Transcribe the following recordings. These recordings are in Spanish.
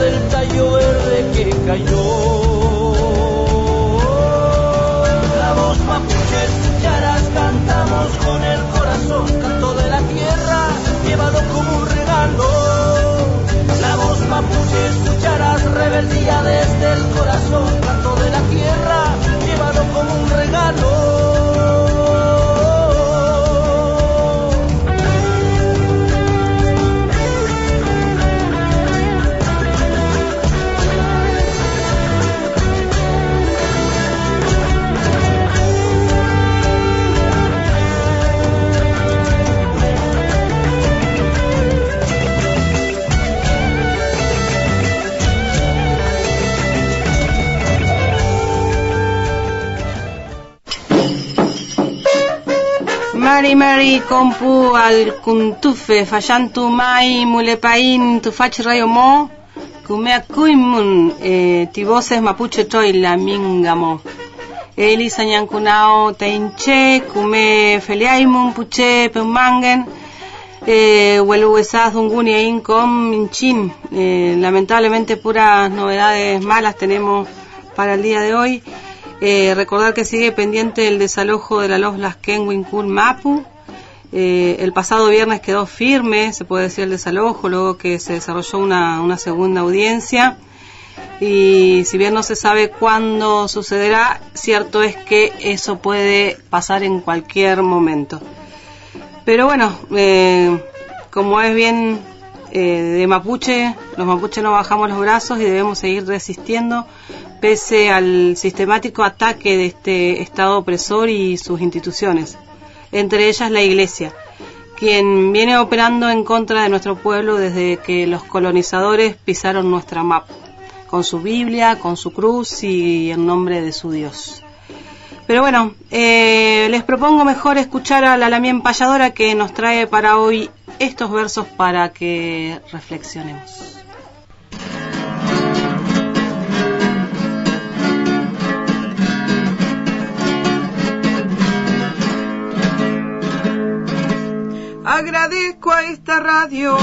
del tallo verde que cayó. La voz mapuche escucharás, cantamos con el corazón, canto de la tierra, llévalo como un regalo. La voz mapuche escucharás, rebeldía desde el corazón, canto de la tierra, llévalo como un regalo. Mari Mari compu al kuntufe fallantu mai mulepain tu fach rayo mo kumea kuimun ti voces mapuche toy la mingamo eli sañankunao teinche kume feliaimun puche pemangen hueluesas dunguni ain con minchin. Lamentablemente puras novedades malas tenemos para el día de hoy. Recordar que sigue pendiente el desalojo de la Los Lasken Wincul Mapu. El pasado viernes quedó firme, se puede decir, el desalojo, luego que se desarrolló una segunda audiencia. Y si bien no se sabe cuándo sucederá, cierto es que eso puede pasar en cualquier momento. Pero bueno, como es bien de mapuche, los mapuches no bajamos los brazos y debemos seguir resistiendo pese al sistemático ataque de este Estado opresor y sus instituciones, entre ellas la Iglesia, quien viene operando en contra de nuestro pueblo desde que los colonizadores pisaron nuestra mapa, con su Biblia, con su cruz y en nombre de su Dios. Pero bueno, les propongo mejor escuchar a la Lamien Payadora, que nos trae para hoy estos versos para que reflexionemos. Agradezco a esta radio,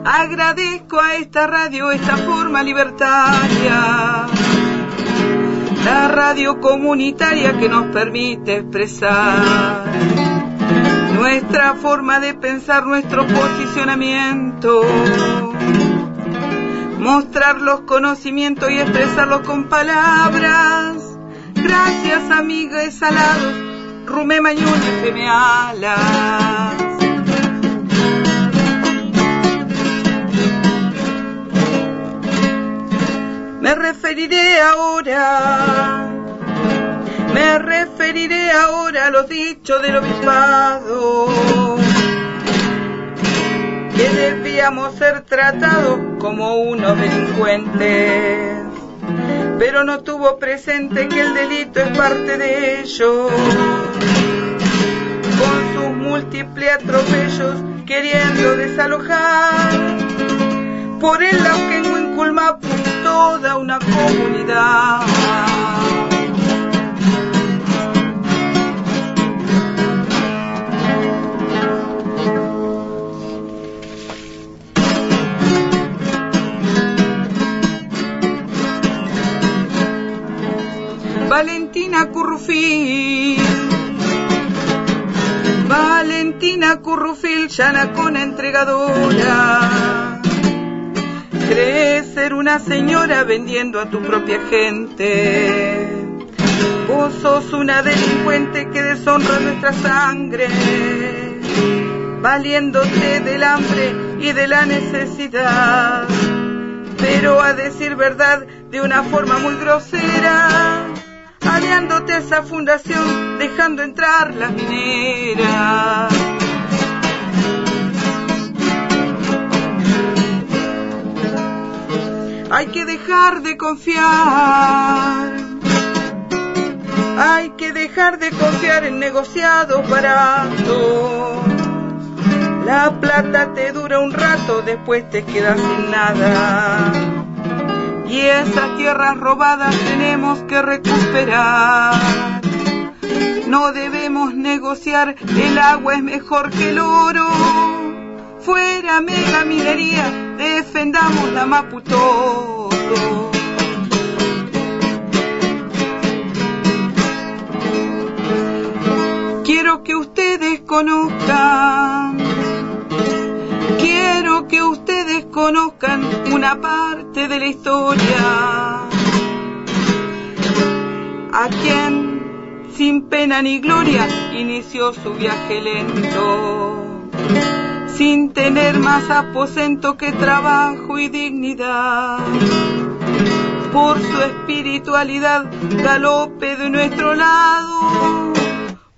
agradezco a esta radio, esta forma libertaria, la radio comunitaria que nos permite expresar nuestra forma de pensar, nuestro posicionamiento, mostrar los conocimientos y expresarlos con palabras. Gracias, amigues salados, Rumé Mañones que me alas. Me referiré ahora a los dichos del obispado, que debíamos ser tratados como unos delincuentes, pero no tuvo presente que el delito es parte de ellos, con sus múltiples atropellos queriendo desalojar por el Lauquen Huinculmapu toda una comunidad. Valentina Currufil, llanacona entregadora, crees ser una señora vendiendo a tu propia gente. Vos sos una delincuente que deshonra nuestra sangre, valiéndote del hambre y de la necesidad, pero a decir verdad de una forma muy grosera, aliándote a esa fundación, dejando entrar las mineras. Hay que dejar de confiar, hay que dejar de confiar en negociados baratos. La plata te dura un rato, después te quedas sin nada. Y esas tierras robadas tenemos que recuperar. No debemos negociar, el agua es mejor que el oro. Fuera mega minería, defendamos la Maputo. Quiero que ustedes conozcan, quiero que ustedes conozcan una parte de la historia. A quien sin pena ni gloria inició su viaje lento, sin tener más aposento que trabajo y dignidad. Por su espiritualidad, galope de nuestro lado,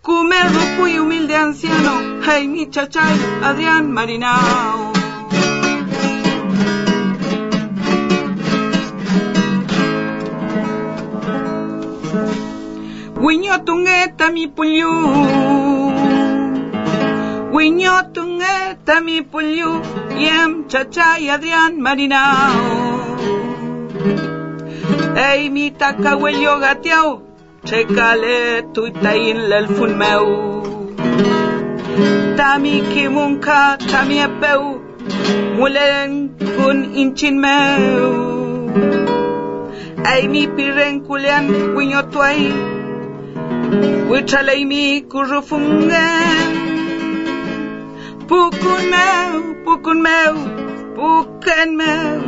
Cumerdo fui humilde anciano, Jaime Chachay, Adrián Marinao. Huiñotungeta mi puliú, Huiñotungeta mi puliú, Yem Chachay, Adrián Marinao. Ey mi tacahuello gateao, Checale tuitain lel funmeu. Tami kimunka tami epeu, mulen kun inchin meu. Ay mi piren kulian wiñotuay, wichalay mi kurufungen. Pukun meu, pukun meu, puken meu,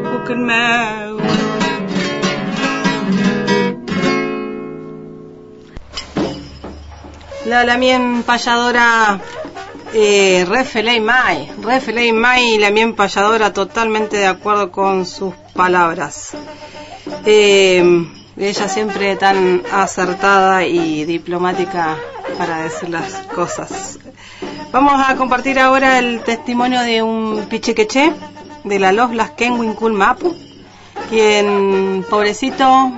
puken meu. La mien payadora Refelei Mai, la mien payadora totalmente de acuerdo con sus palabras. Ella siempre tan acertada y diplomática para decir las cosas. Vamos a compartir ahora el testimonio de un pichiqueché de la Los Laskenwinkul Mapu, quien, pobrecito,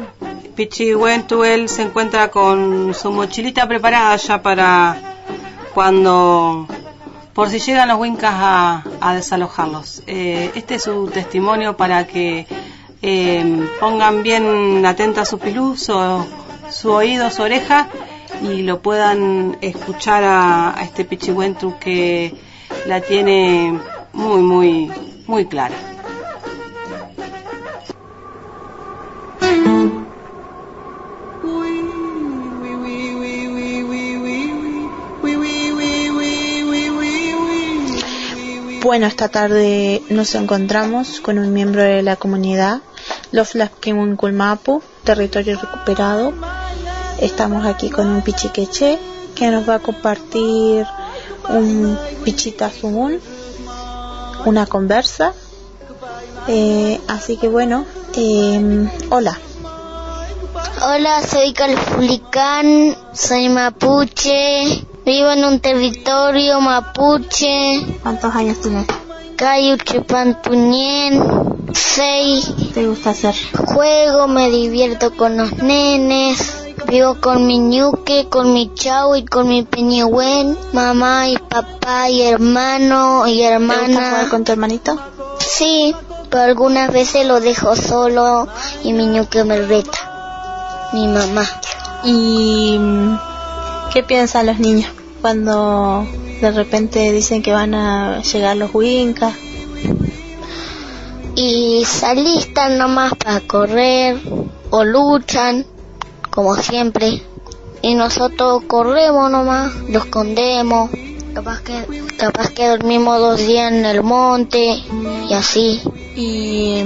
Pichihuentu, él se encuentra con su mochilita preparada ya para cuando, por si llegan los Wincas a desalojarlos. Este es su testimonio para que pongan bien atenta su pilú, su oído, su oreja, y lo puedan escuchar a este Pichihuentu que la tiene muy, muy, muy clara. Bueno, esta tarde nos encontramos con un miembro de la comunidad Los Laskenwinkul Mapu, territorio recuperado. Estamos aquí con un pichiqueché que nos va a compartir un pichitazumún, una conversa. Así que bueno, hola. Hola, soy Calfulicán, soy mapuche, vivo en un territorio mapuche. ¿Cuántos años tienes? Cayuchipantuñén, 6. ¿Qué te gusta hacer? Juego, me divierto con los nenes, vivo con mi ñuque, con mi chau y con mi peñehuen, mamá y papá y hermano y hermana. ¿Te gusta jugar con tu hermanito? Sí, pero algunas veces lo dejo solo y mi ñuque me reta, mi mamá. ¿Y qué piensan los niños cuando de repente dicen que van a llegar los Wincas? Y se alistan nomás para correr o luchan, como siempre. Y nosotros corremos nomás, los escondemos. Capaz que dormimos 2 días en el monte y así. ¿Y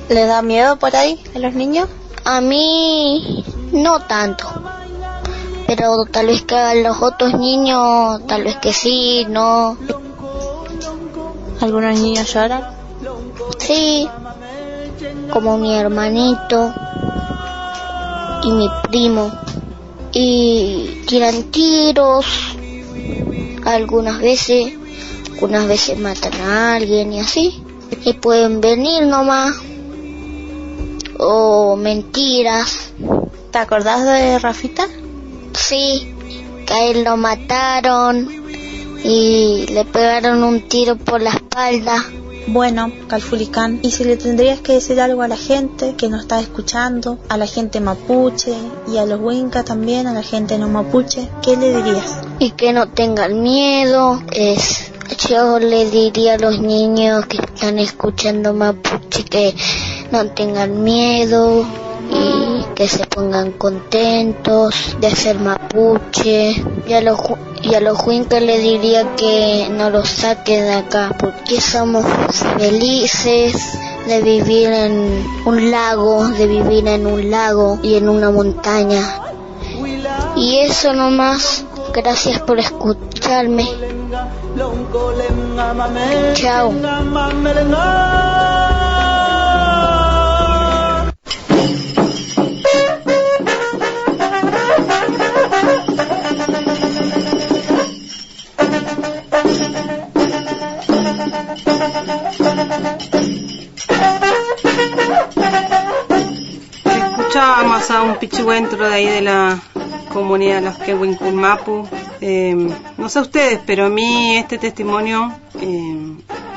le da miedo por ahí a los niños? A mí no tanto, pero tal vez que a los otros niños, tal vez que sí, no. ¿Algunos niños lloran? Sí, como mi hermanito y mi primo. Y tiran tiros, algunas veces matan a alguien y así. Y pueden venir nomás. O mentiras. ¿Te acordás de Rafita? Sí, que a él lo mataron y le pegaron un tiro por la espalda. Bueno, Calfulicán, ¿y si le tendrías que decir algo a la gente que nos está escuchando, a la gente mapuche y a los Wincas también, a la gente no mapuche, qué le dirías? Y que no tengan miedo, es Yo le diría a los niños que están escuchando mapuche que no tengan miedo y que se pongan contentos de ser mapuche. Y a los huincas le diría que no los saquen de acá, porque somos felices de vivir en un lago, y en una montaña. Y eso nomás. Gracias por escucharme. Chao. Escuchábamos a un pichihuentro de ahí de la comunidad de los Kenguicul Mapu. No sé ustedes, pero a mí este testimonio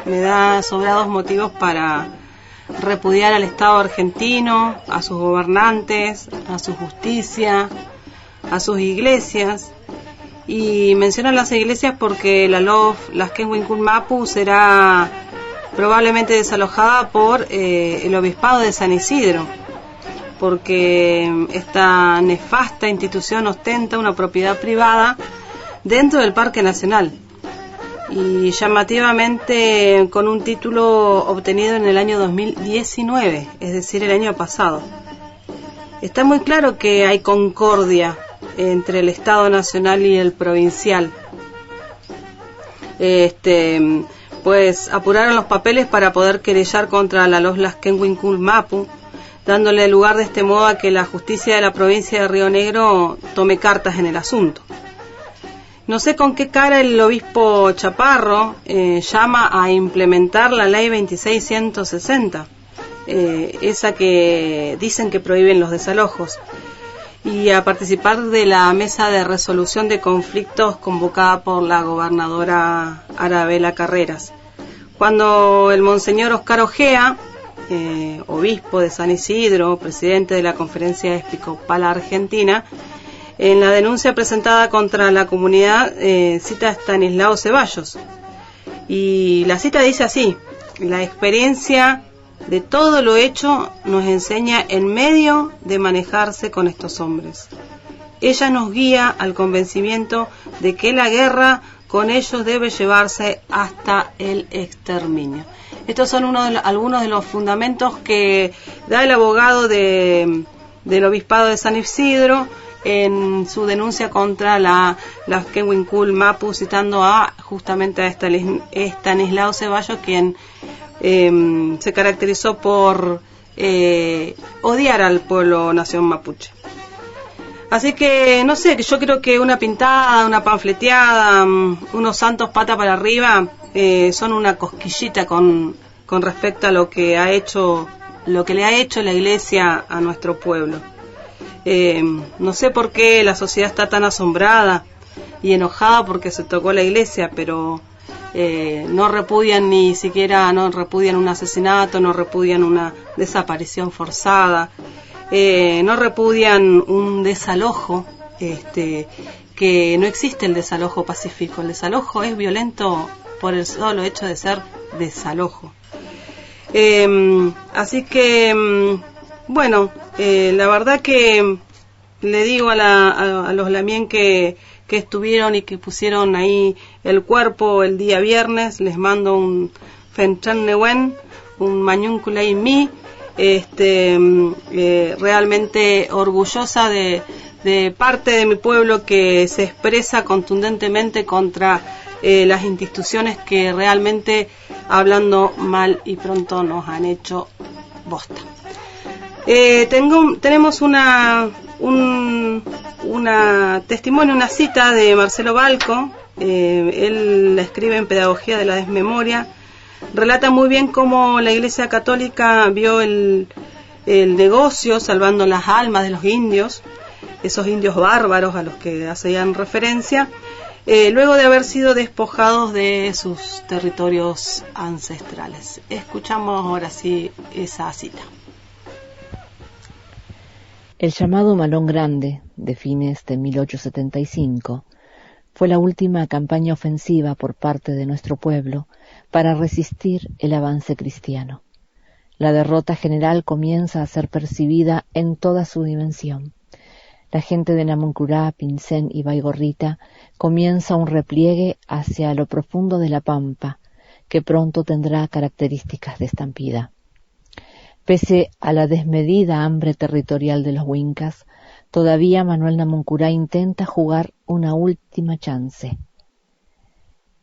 me da sobrados motivos para repudiar al Estado argentino, a sus gobernantes, a su justicia, a sus iglesias. Y menciono las iglesias porque la LOF, las Kenguicul Mapu, será probablemente desalojada por el obispado de San Isidro, porque esta nefasta institución ostenta una propiedad privada dentro del Parque Nacional y llamativamente con un título obtenido en el año 2019, es decir, el año pasado. Está muy claro que hay concordia entre el Estado Nacional y el provincial. Pues apuraron los papeles para poder querellar contra la LOF Las Kenguicul Mapu, dándole lugar de este modo a que la justicia de la provincia de Río Negro tome cartas en el asunto. No sé con qué cara el obispo Chaparro llama a implementar la ley 2660, esa que dicen que prohíben los desalojos, y a participar de la mesa de resolución de conflictos convocada por la gobernadora Arabela Carreras, cuando el monseñor Oscar Ojea, obispo de San Isidro, presidente de la Conferencia Episcopal Argentina, en la denuncia presentada contra la comunidad cita a Estanislao Ceballos. Y la cita dice así: la experiencia de todo lo hecho nos enseña el medio de manejarse con estos hombres. Ella nos guía al convencimiento de que la guerra con ellos debe llevarse hasta el exterminio. Estos son algunos de los fundamentos que da el abogado del obispado de San Isidro en su denuncia contra las Kenguicul Mapu, citando justamente a Estanislao Ceballos, quien se caracterizó por odiar al pueblo nación mapuche. Así que, no sé, yo creo que una pintada, una panfleteada, unos santos pata para arriba, son una cosquillita con respecto a lo que le ha hecho la Iglesia a nuestro pueblo. No sé por qué la sociedad está tan asombrada y enojada porque se tocó la Iglesia, pero no repudian no repudian un asesinato, no repudian una desaparición forzada, no repudian un desalojo, que no existe el desalojo pacífico. El desalojo es violento por el solo hecho de ser desalojo. Así que, bueno, la verdad que le digo a los lamien que estuvieron y que pusieron ahí el cuerpo el día viernes, les mando un Fentran Newen, un Mañúncula y mi, realmente orgullosa de parte de mi pueblo que se expresa contundentemente contra las instituciones que realmente, hablando mal y pronto, nos han hecho bosta. Tenemos una testimonio, una cita de Marcelo Balco. Él la escribe en Pedagogía de la Desmemoria. Relata muy bien cómo la Iglesia Católica vio el negocio salvando las almas de los indios, esos indios bárbaros a los que hacían referencia, luego de haber sido despojados de sus territorios ancestrales. Escuchamos ahora sí esa cita. El llamado Malón Grande, de fines de 1875, fue la última campaña ofensiva por parte de nuestro pueblo para resistir el avance cristiano. La derrota general comienza a ser percibida en toda su dimensión. La gente de Namuncurá, Pincén y Baigorrita comienza un repliegue hacia lo profundo de la pampa, que pronto tendrá características de estampida. Pese a la desmedida hambre territorial de los huincas, todavía Manuel Namuncurá intenta jugar una última chance.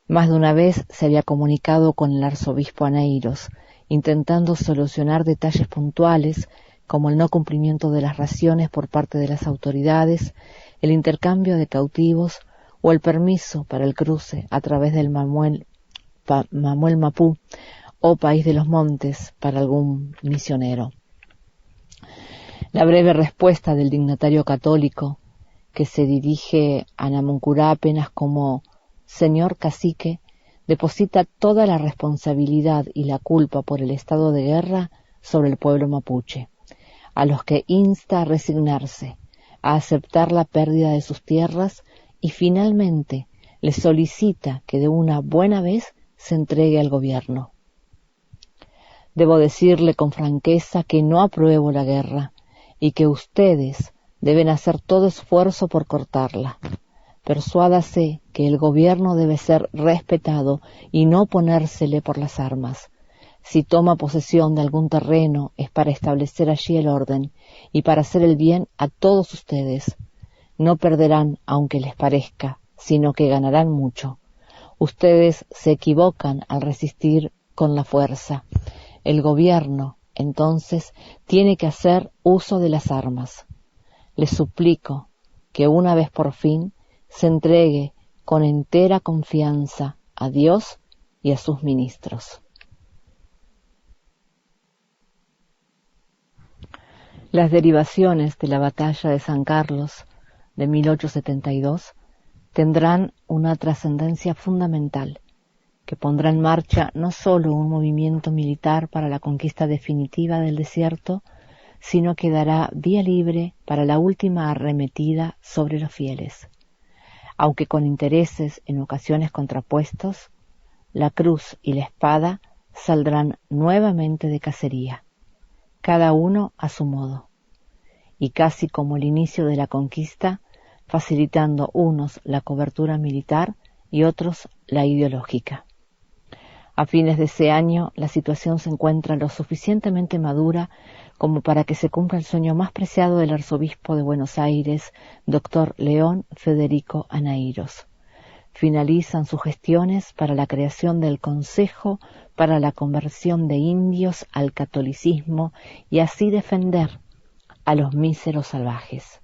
Más de una vez se había comunicado con el arzobispo Aneiros, intentando solucionar detalles puntuales como el no cumplimiento de las raciones por parte de las autoridades, el intercambio de cautivos o el permiso para el cruce a través del Mamuel Mapú o País de los Montes para algún misionero. La breve respuesta del dignatario católico, que se dirige a Namuncurá apenas como «Señor cacique», deposita toda la responsabilidad y la culpa por el estado de guerra sobre el pueblo mapuche, a los que insta a resignarse, a aceptar la pérdida de sus tierras y finalmente les solicita que de una buena vez se entregue al gobierno. Debo decirle con franqueza que no apruebo la guerra y que ustedes deben hacer todo esfuerzo por cortarla. Persuádase que el gobierno debe ser respetado y no ponérsele por las armas. Si toma posesión de algún terreno es para establecer allí el orden y para hacer el bien a todos ustedes. No perderán aunque les parezca, sino que ganarán mucho. Ustedes se equivocan al resistir con la fuerza. El gobierno, entonces, tiene que hacer uso de las armas. Les suplico que una vez por fin se entregue con entera confianza a Dios y a sus ministros. Las derivaciones de la batalla de San Carlos de 1872 tendrán una trascendencia fundamental que pondrá en marcha no solo un movimiento militar para la conquista definitiva del desierto, sino que dará vía libre para la última arremetida sobre los fieles. Aunque con intereses en ocasiones contrapuestos, la cruz y la espada saldrán nuevamente de cacería, cada uno a su modo, y casi como el inicio de la conquista, facilitando unos la cobertura militar y otros la ideológica. A fines de ese año, la situación se encuentra lo suficientemente madura como para que se cumpla el sueño más preciado del arzobispo de Buenos Aires, Dr. León Federico Aneiros. Finalizan sus gestiones para la creación del Consejo para la conversión de indios al catolicismo y así defender a los míseros salvajes.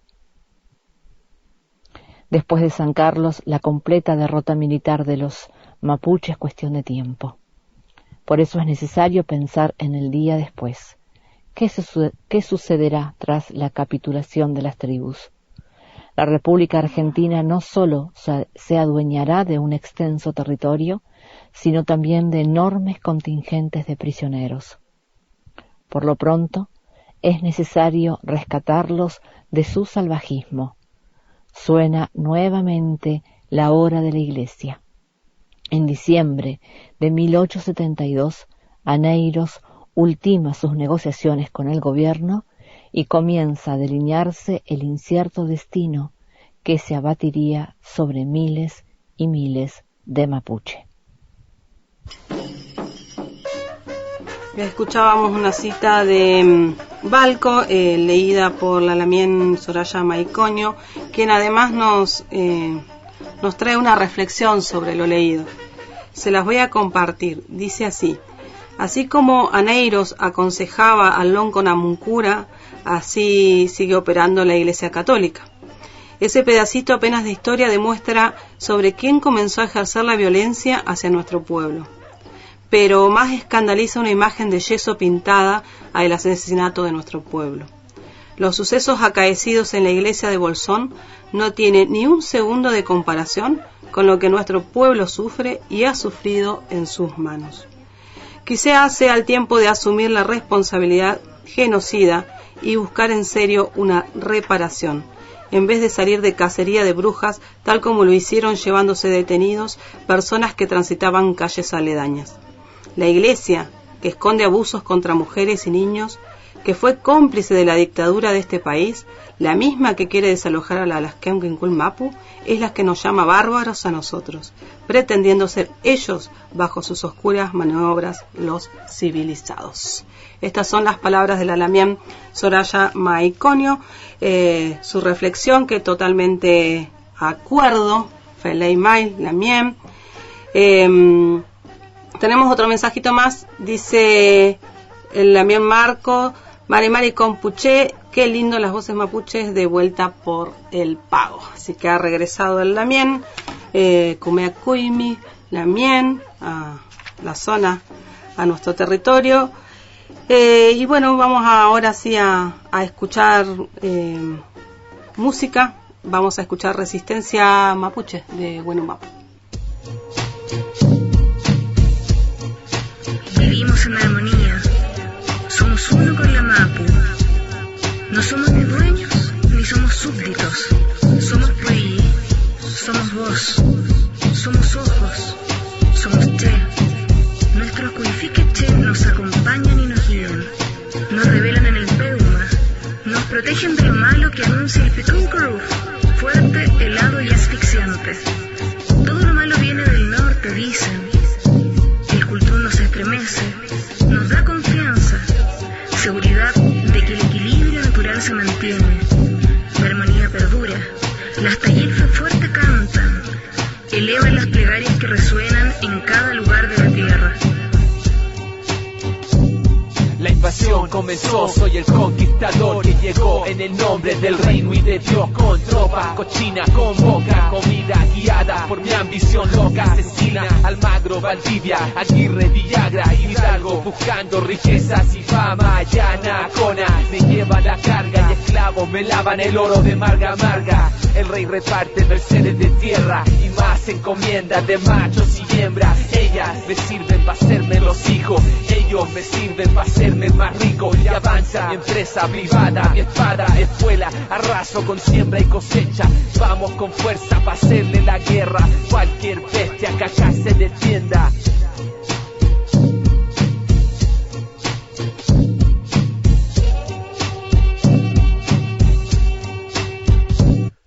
Después de San Carlos, la completa derrota militar de los mapuches es cuestión de tiempo. Por eso es necesario pensar en el día después. ¿Qué sucederá tras la capitulación de las tribus? La República Argentina no solo se adueñará de un extenso territorio, sino también de enormes contingentes de prisioneros. Por lo pronto, es necesario rescatarlos de su salvajismo. Suena nuevamente la hora de la Iglesia. En diciembre de 1872, Aneiros ultima sus negociaciones con el gobierno y comienza a delinearse el incierto destino que se abatiría sobre miles y miles de mapuche. Escuchábamos una cita de Balco, leída por la Lamien Soraya Maicoño, quien además nos trae una reflexión sobre lo leído. Se las voy a compartir. Dice así: así como Aneiros aconsejaba al lonco Namuncurá, así sigue operando la Iglesia Católica. Ese pedacito apenas de historia demuestra sobre quién comenzó a ejercer la violencia hacia nuestro pueblo. Pero más escandaliza una imagen de yeso pintada al asesinato de nuestro pueblo. Los sucesos acaecidos en la iglesia de Bolsón no tienen ni un segundo de comparación con lo que nuestro pueblo sufre y ha sufrido en sus manos. Quizás sea el tiempo de asumir la responsabilidad genocida y buscar en serio una reparación, en vez de salir de cacería de brujas, tal como lo hicieron llevándose detenidos personas que transitaban calles aledañas. La Iglesia, que esconde abusos contra mujeres y niños, que fue cómplice de la dictadura de este país, la misma que quiere desalojar a la Laskenwin-Kulmapu, es la que nos llama bárbaros a nosotros, pretendiendo ser ellos, bajo sus oscuras maniobras, los civilizados. Estas son las palabras de la Lamien Soraya Maiconio, su reflexión que totalmente acuerdo, Felei Mai, Lamien. Tenemos otro mensajito más, dice el Lamien Marco, Mari Compuche, qué lindo las voces mapuches de vuelta por el pago. Así que ha regresado el Lamien, Kumea Kuimi, Lamien, a la zona, a nuestro territorio. Y bueno, vamos ahora sí a escuchar música. Vamos a escuchar Resistencia Mapuche de Huenumapu. Vivimos en armonía, somos uno con la Mapu. No somos ni dueños, ni somos súbditos. Somos Pui, somos voz, somos ojos, somos Che. Nuestros cuifiques Che nos acompañan y nos guían. Nos revelan en el Peuma, nos protegen de lo malo que anuncia el Pikunkuruf, fuerte, helado y asfixiante. Todo lo malo viene del norte, dicen. El cultún nos estremece, nos da confianza, seguridad de que el equilibrio natural se mantiene. La armonía perdura, las tayilfas fuertes cantan, elevan las plegarias que resuenan en cada lugar de la tierra. La invasión comenzó, soy el conquistador que llegó en el nombre del reino y de Dios, con tropa cochina, con boca, comida guiada por mi ambición loca, asesina Almagro, Valdivia, Aguirre, Villagra, Hidalgo, buscando riquezas y fama, Yanacona, me lleva la carga y esclavos me lavan el oro de marga amarga. El rey reparte mercedes de tierra y más encomiendas de machos y hembras. Ellas me sirven para hacerme los hijos, ellos me sirven para hacerme más rico. Y avanza mi empresa privada, mi espada escuela, arraso con siembra y cosecha. Vamos con fuerza para hacerle la guerra, cualquier bestia que acá se defienda.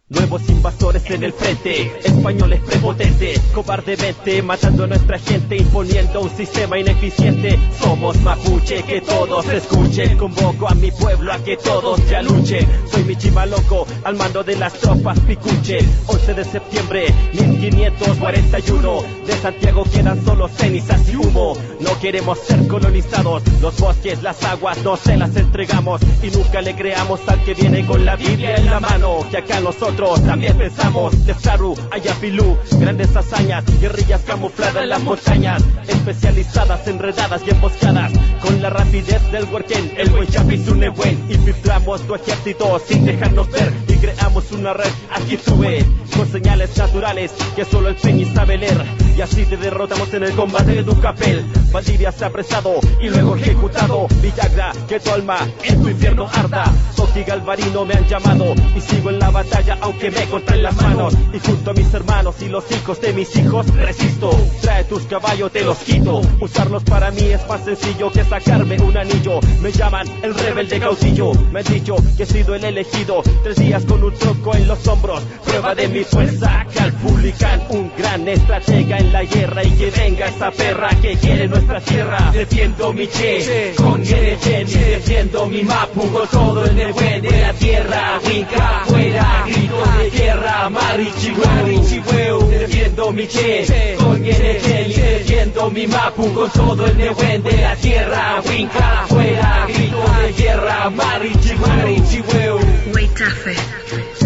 Nuevos invasores en el frente, españoles prepotentes, cobardemente matando a nuestra gente, imponiendo un sistema ineficiente. Somos mapuche, que todos escuchen, convoco a mi pueblo a que todos ya luchen. Soy mi chimaloco, al mando de las tropas picuche. 11 de septiembre, 1541, de Santiago quedan solo cenizas y humo. No queremos ser colonizados, los bosques, las aguas, no se las entregamos. Y nunca le creamos al que viene con la Biblia en la mano, que acá nosotros también pensamos. De Saru, Ayapilú, grandes hazañas, guerrillas camufladas en las montañas, especializadas en redadas y emboscadas, con la rapidez del huerquén, el buen Chapisunehuen. Infiltramos tu ejército sin dejarnos ver y creamos una red, aquí sube, con señales naturales que solo el Peñi sabe leer. Y así te derrotamos en el combate de Tucapel. Valdivia se ha apresado y luego ejecutado. Villagra, que tu alma en tu infierno arda. Toki Galvarino me han llamado y sigo en la batalla aunque me cortan las manos. Y junto a mis hermanos y los hijos de mis hijos resisto. Trae tus caballos, te los quito. Usarlos para mí es más sencillo que sacarme un anillo. Me llaman el rebelde caudillo. Me han dicho que he sido el elegido. 3 días con un tronco en los hombros, prueba de mi fuerza. Calpulicán, un gran estratega en la guerra. Y que venga esa perra que quiere nuestra tierra. Defiendo mi Che, con Yerechen. Defiendo mi Mapu, con todo el Nehuen de la tierra. Winca, fuera, grito de guerra. Marichihueu, defiendo mi Che, con Yerechen. Defiendo mi Mapu, con todo el Nehuen de la tierra. Winca, fuera, grito de guerra. Marichihueu. Huaytafe,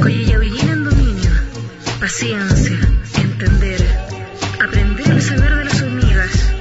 Coyayavillín en dominio, paciencia, entender, aprender el saber de las hormigas,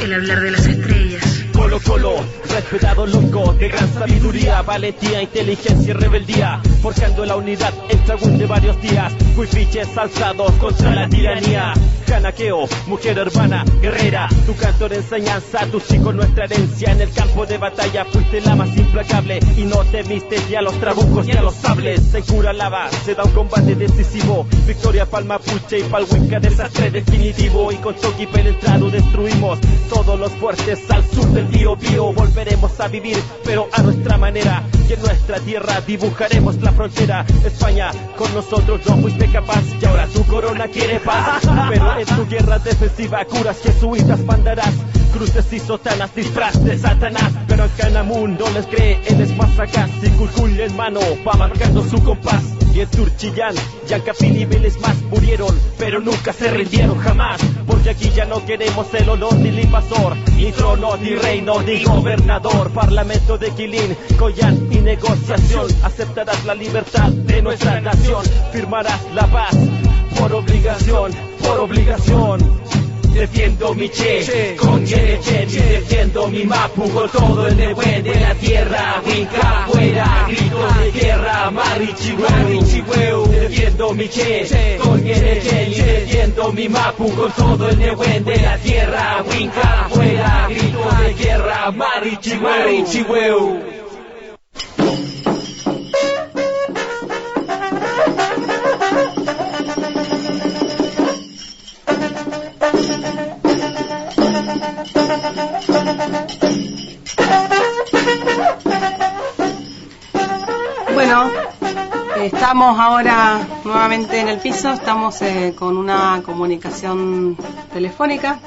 el hablar de las estrellas. Colo colo, respetado loco, de gran sabiduría, valentía, inteligencia y rebeldía, forjando la unidad en tragún de varios días, huipiches alzados contra la tiranía. Janaqueo, mujer hermana, guerrera, tu canto de enseñanza, tus hijos nuestra herencia. En el campo de batalla fuiste la más implacable y no temiste ni a los trabucos ni a los sables. En Curalaba se da un combate decisivo, victoria pa'l Mapuche y pa'l Huinca, desastre definitivo. Y con Toqui penetrado destruimos todos los fuertes al sur del Biobío. Volveremos a vivir, pero a nuestra manera, y en nuestra tierra dibujaremos la frontera. España, con nosotros no fuiste capaz y ahora tu corona quiere paz. Pero en tu guerra defensiva curas jesuitas mandarás, cruces y sotanas, disfraz de Satanás. Pero en Canamun no les cree, él es más sagaz, y Cucuy en mano va marcando su compás. Y en Turchillán, Yancapil y Vélez más murieron, pero nunca se rindieron jamás. Porque aquí ya no queremos el honor ni el invasor, ni trono, ni reino, ni gobernador. Parlamento de Quilín, Collán y negociación, aceptarás la libertad de nuestra nación, firmarás la paz por obligación, por obligación. Defiendo mi che, con Yerechen, y defiendo mi Mapu, con todo el Nehuen de la tierra. Winca fuera, grito de guerra, Marichihueu. Defiendo mi che, con Yerechen, y defiendo mi Mapu, con todo el Nehuen de la tierra. Winca fuera, grito de guerra, Marichihueu. Bueno, estamos ahora nuevamente en el piso, estamos con una comunicación telefónica.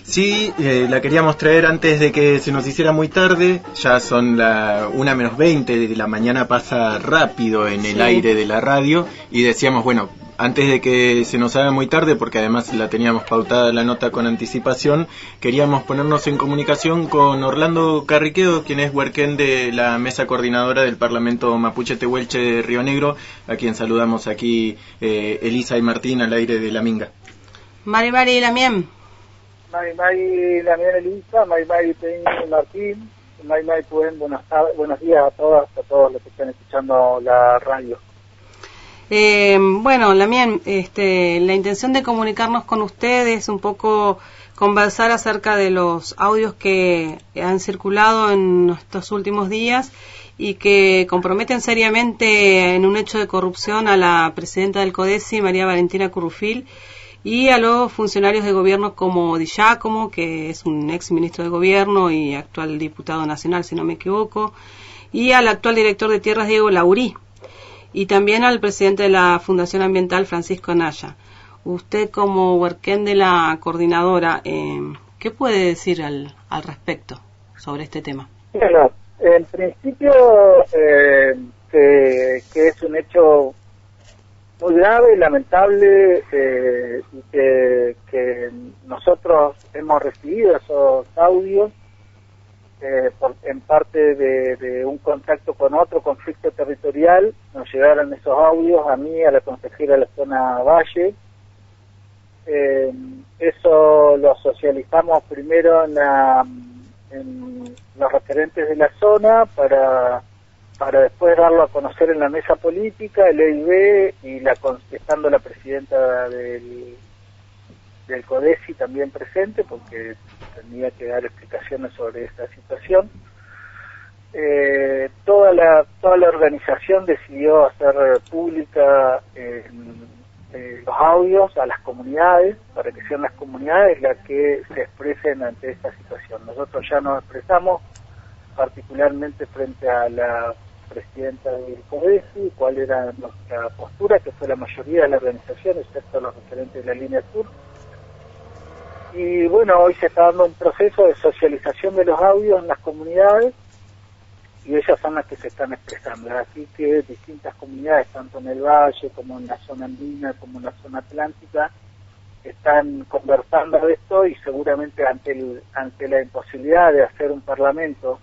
Sí, la queríamos traer antes de que se nos hiciera muy tarde, ya son la 1:20 de la mañana, pasa rápido en el aire de la radio, y decíamos, bueno, antes de que se nos haga muy tarde, porque además la teníamos pautada la nota con anticipación, queríamos ponernos en comunicación con Orlando Carriqueo, quien es huerquén de la mesa coordinadora del Parlamento Mapuche Tehuelche de Río Negro, a quien saludamos aquí Elisa y Martín al aire de La Minga. Mari Lamien. Mari Lamien Elisa, Mari Peña y Martín, Mari Puen, buenos días a todos los que están escuchando la radio. Bueno, Lamien, la intención de comunicarnos con ustedes es un poco conversar acerca de los audios que han circulado en estos últimos días y que comprometen seriamente en un hecho de corrupción a la presidenta del CODESI, María Valentina Currufil, y a los funcionarios de gobierno como Di Giacomo, que es un ex ministro de gobierno y actual diputado nacional, si no me equivoco, y al actual director de tierras, Diego Laurí, y también al presidente de la Fundación Ambiental, Francisco Anaya. Usted, como huerquén de la coordinadora, ¿qué puede decir al respecto sobre este tema? Bueno, en principio que es un hecho muy grave y lamentable, y que nosotros hemos recibido esos audios en parte de un contacto con otro conflicto territorial. Nos llegaron esos audios a mí, a la consejera de la zona Valle. Eso lo socializamos primero en los referentes de la zona para después darlo a conocer en la mesa política, el EIB, y estando la presidenta del CODESI también presente, porque tenía que dar explicaciones sobre esta situación. Toda la organización decidió hacer pública los audios a las comunidades, para que sean las comunidades las que se expresen ante esta situación. Nosotros ya nos expresamos particularmente frente a la presidenta del CODESI, cuál era nuestra postura, que fue la mayoría de la organización, excepto los referentes de la línea sur. Y bueno, hoy se está dando un proceso de socialización de los audios en las comunidades, y ellas son las que se están expresando. Así que distintas comunidades, tanto en el Valle como en la zona andina, como en la zona atlántica, están conversando de esto, y seguramente ante la imposibilidad de hacer un parlamento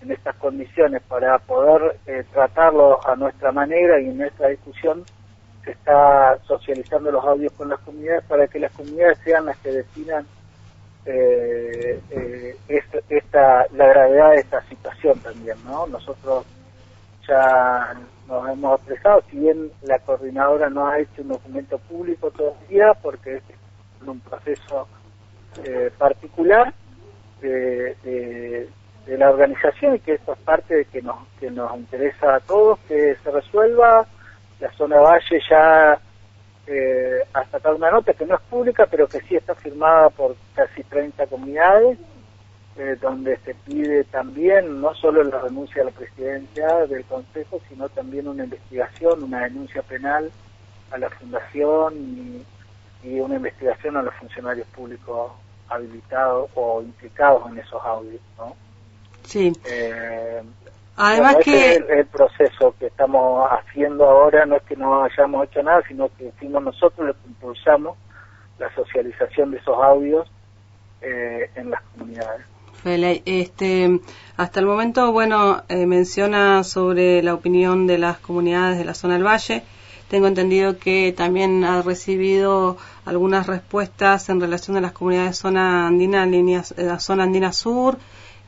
en estas condiciones para poder tratarlo a nuestra manera y en nuestra discusión, se está socializando los audios con las comunidades para que las comunidades sean las que definan la gravedad de esta situación también, ¿no? Nosotros ya nos hemos expresado, si bien la coordinadora no ha hecho un documento público todavía, porque es un proceso particular de la organización, y que esto es parte de que nos interesa a todos que se resuelva. La zona Valle ya ha sacado una nota que no es pública, pero que sí está firmada por casi 30 comunidades, donde se pide también no solo la renuncia a la presidencia del Consejo, sino también una investigación, una denuncia penal a la fundación y una investigación a los funcionarios públicos habilitados o implicados en esos audios, ¿no? Sí. Además bueno, que es el proceso que estamos haciendo ahora, no es que no hayamos hecho nada, sino que fuimos nosotros los que impulsamos la socialización de esos audios en las comunidades. Fele, hasta el momento, bueno, menciona sobre la opinión de las comunidades de la zona del Valle. Tengo entendido que también ha recibido algunas respuestas en relación a las comunidades de zona andina, la zona andina sur,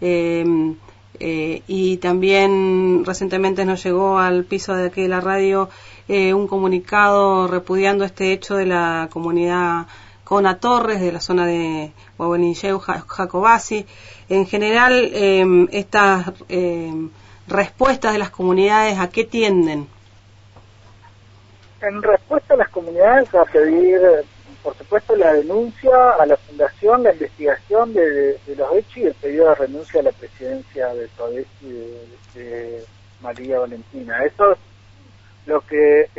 y también recientemente nos llegó al piso de aquí de la radio un comunicado repudiando este hecho de la comunidad Cona Torres, de la zona de Huahuenilleu, Jacobasi. En general, estas respuestas de las comunidades, ¿a qué tienden? En respuesta a las comunidades, a pedir, por supuesto, la denuncia a la Fundación, la investigación de los hechos y el pedido de renuncia a la presidencia de CODESI de María Valentina. Eso es lo que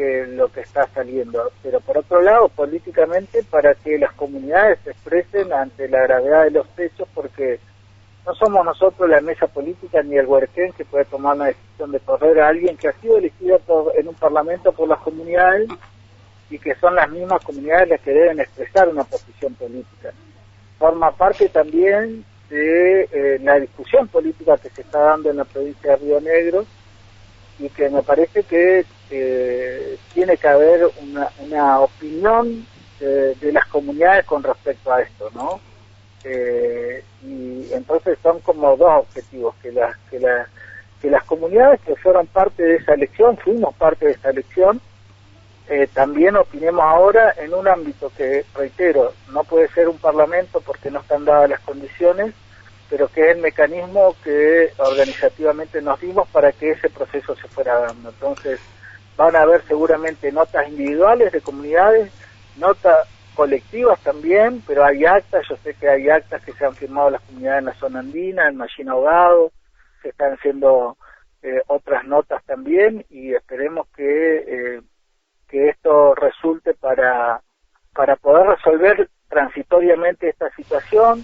está saliendo. Pero por otro lado, políticamente, para que las comunidades se expresen ante la gravedad de los hechos, porque no somos nosotros la mesa política ni el Huerquén que puede tomar una decisión de correr a alguien que ha sido elegido en un parlamento por las comunidades y que son las mismas comunidades las que deben expresar una posición política. Forma parte también de la discusión política que se está dando en la provincia de Río Negro, y que me parece que tiene que haber una opinión de las comunidades con respecto a esto, ¿no? Y entonces son como dos objetivos, que las comunidades que fueron parte de esa elección, fuimos parte de esa elección, también opinemos ahora en un ámbito que, reitero, no puede ser un parlamento porque no están dadas las condiciones, pero que es el mecanismo que organizativamente nos dimos para que ese proceso se fuera dando. Entonces van a haber seguramente notas individuales de comunidades, notas colectivas también, pero hay actas, yo sé que hay actas que se han firmado las comunidades en la zona andina, en Machín Ahogado, se están haciendo otras notas también, y esperemos que esto resulte para poder resolver transitoriamente esta situación.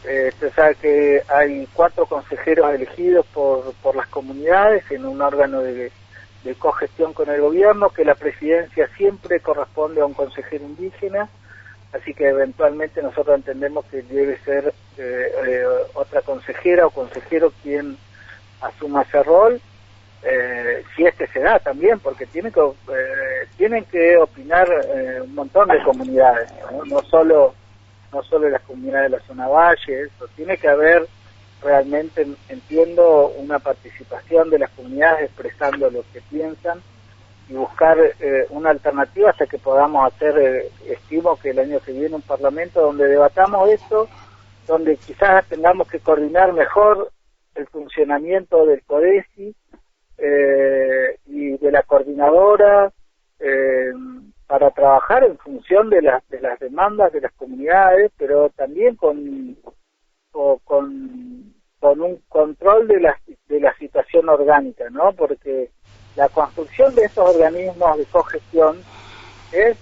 Se sabe que hay 4 consejeros elegidos por las comunidades en un órgano de cogestión con el gobierno, que la presidencia siempre corresponde a un consejero indígena, así que eventualmente nosotros entendemos que debe ser otra consejera o consejero quien asuma ese rol, si se da también, porque tienen que opinar un montón de comunidades, no solo las comunidades de la zona Valle. Eso tiene que haber realmente, entiendo, una participación de las comunidades expresando lo que piensan y buscar una alternativa hasta que podamos hacer, estimo que el año que viene, un parlamento donde debatamos esto, donde quizás tengamos que coordinar mejor el funcionamiento del CODESI y de la coordinadora, para trabajar en función de las demandas de las comunidades, pero también con un control de la situación orgánica, ¿no? Porque la construcción de estos organismos de cogestión es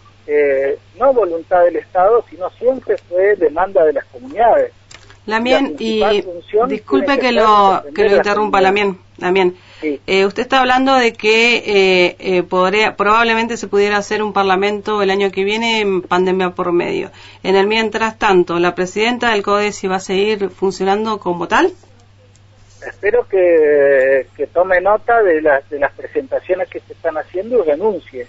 no voluntad del Estado, sino siempre fue demanda de las comunidades. Lamien, y disculpe que lo interrumpa, Lamien. Sí. Usted está hablando de que probablemente se pudiera hacer un parlamento el año que viene en pandemia por medio. En el mientras tanto, ¿la presidenta del CODESI va a seguir funcionando como tal? Espero que tome nota de las presentaciones que se están haciendo y renuncie.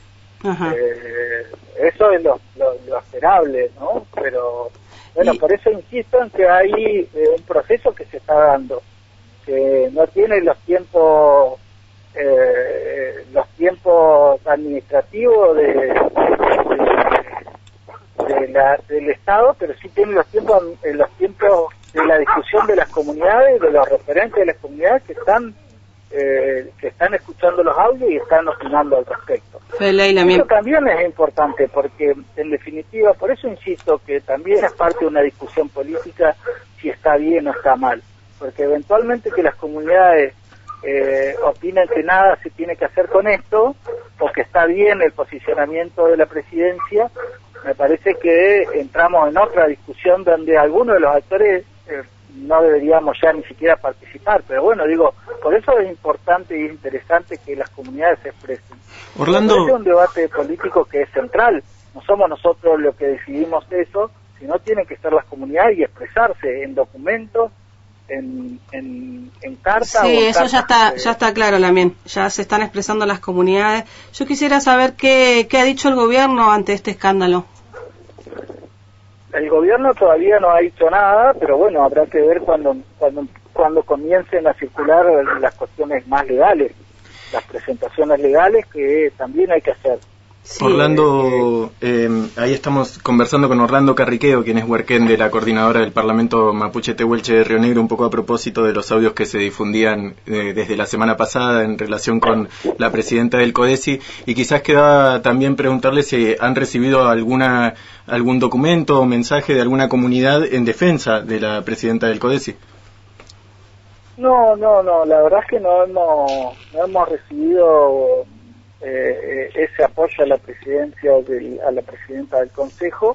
Eso es lo esperable, ¿no? Pero Bueno, por eso insisto en que hay un proceso que se está dando, que no tiene los tiempos administrativos del Estado, pero sí tiene los tiempos de la discusión de las comunidades, de los referentes de las comunidades que están escuchando los audios y están opinando al respecto. Eso también es importante porque, en definitiva, por eso insisto que también es parte de una discusión política si está bien o está mal, porque eventualmente que las comunidades opinen que nada se tiene que hacer con esto, o que está bien el posicionamiento de la presidencia, me parece que entramos en otra discusión donde algunos de los actores no deberíamos ya ni siquiera participar, pero bueno, digo, por eso es importante y interesante que las comunidades se expresen. Orlando, es un debate político que es central, no somos nosotros los que decidimos eso, sino tienen que estar las comunidades y expresarse en documentos, en carta. Sí, o en eso cartas, ya está claro, Lamien, ya se están expresando las comunidades. Yo quisiera saber qué ha dicho el gobierno ante este escándalo. El gobierno todavía no ha dicho nada, pero bueno, habrá que ver cuando comiencen a circular las cuestiones más legales, las presentaciones legales que también hay que hacer. Sí, Orlando, ahí estamos conversando con Orlando Carriqueo, quien es huerquén de la coordinadora del Parlamento Mapuche Tehuelche de Río Negro, un poco a propósito de los audios que se difundían desde la semana pasada en relación con la presidenta del CODECI, y quizás quedaba también preguntarle si han recibido algún documento o mensaje de alguna comunidad en defensa de la presidenta del CODECI. No, la verdad es que no hemos recibido ese apoyo a la presidencia a la presidenta del Consejo.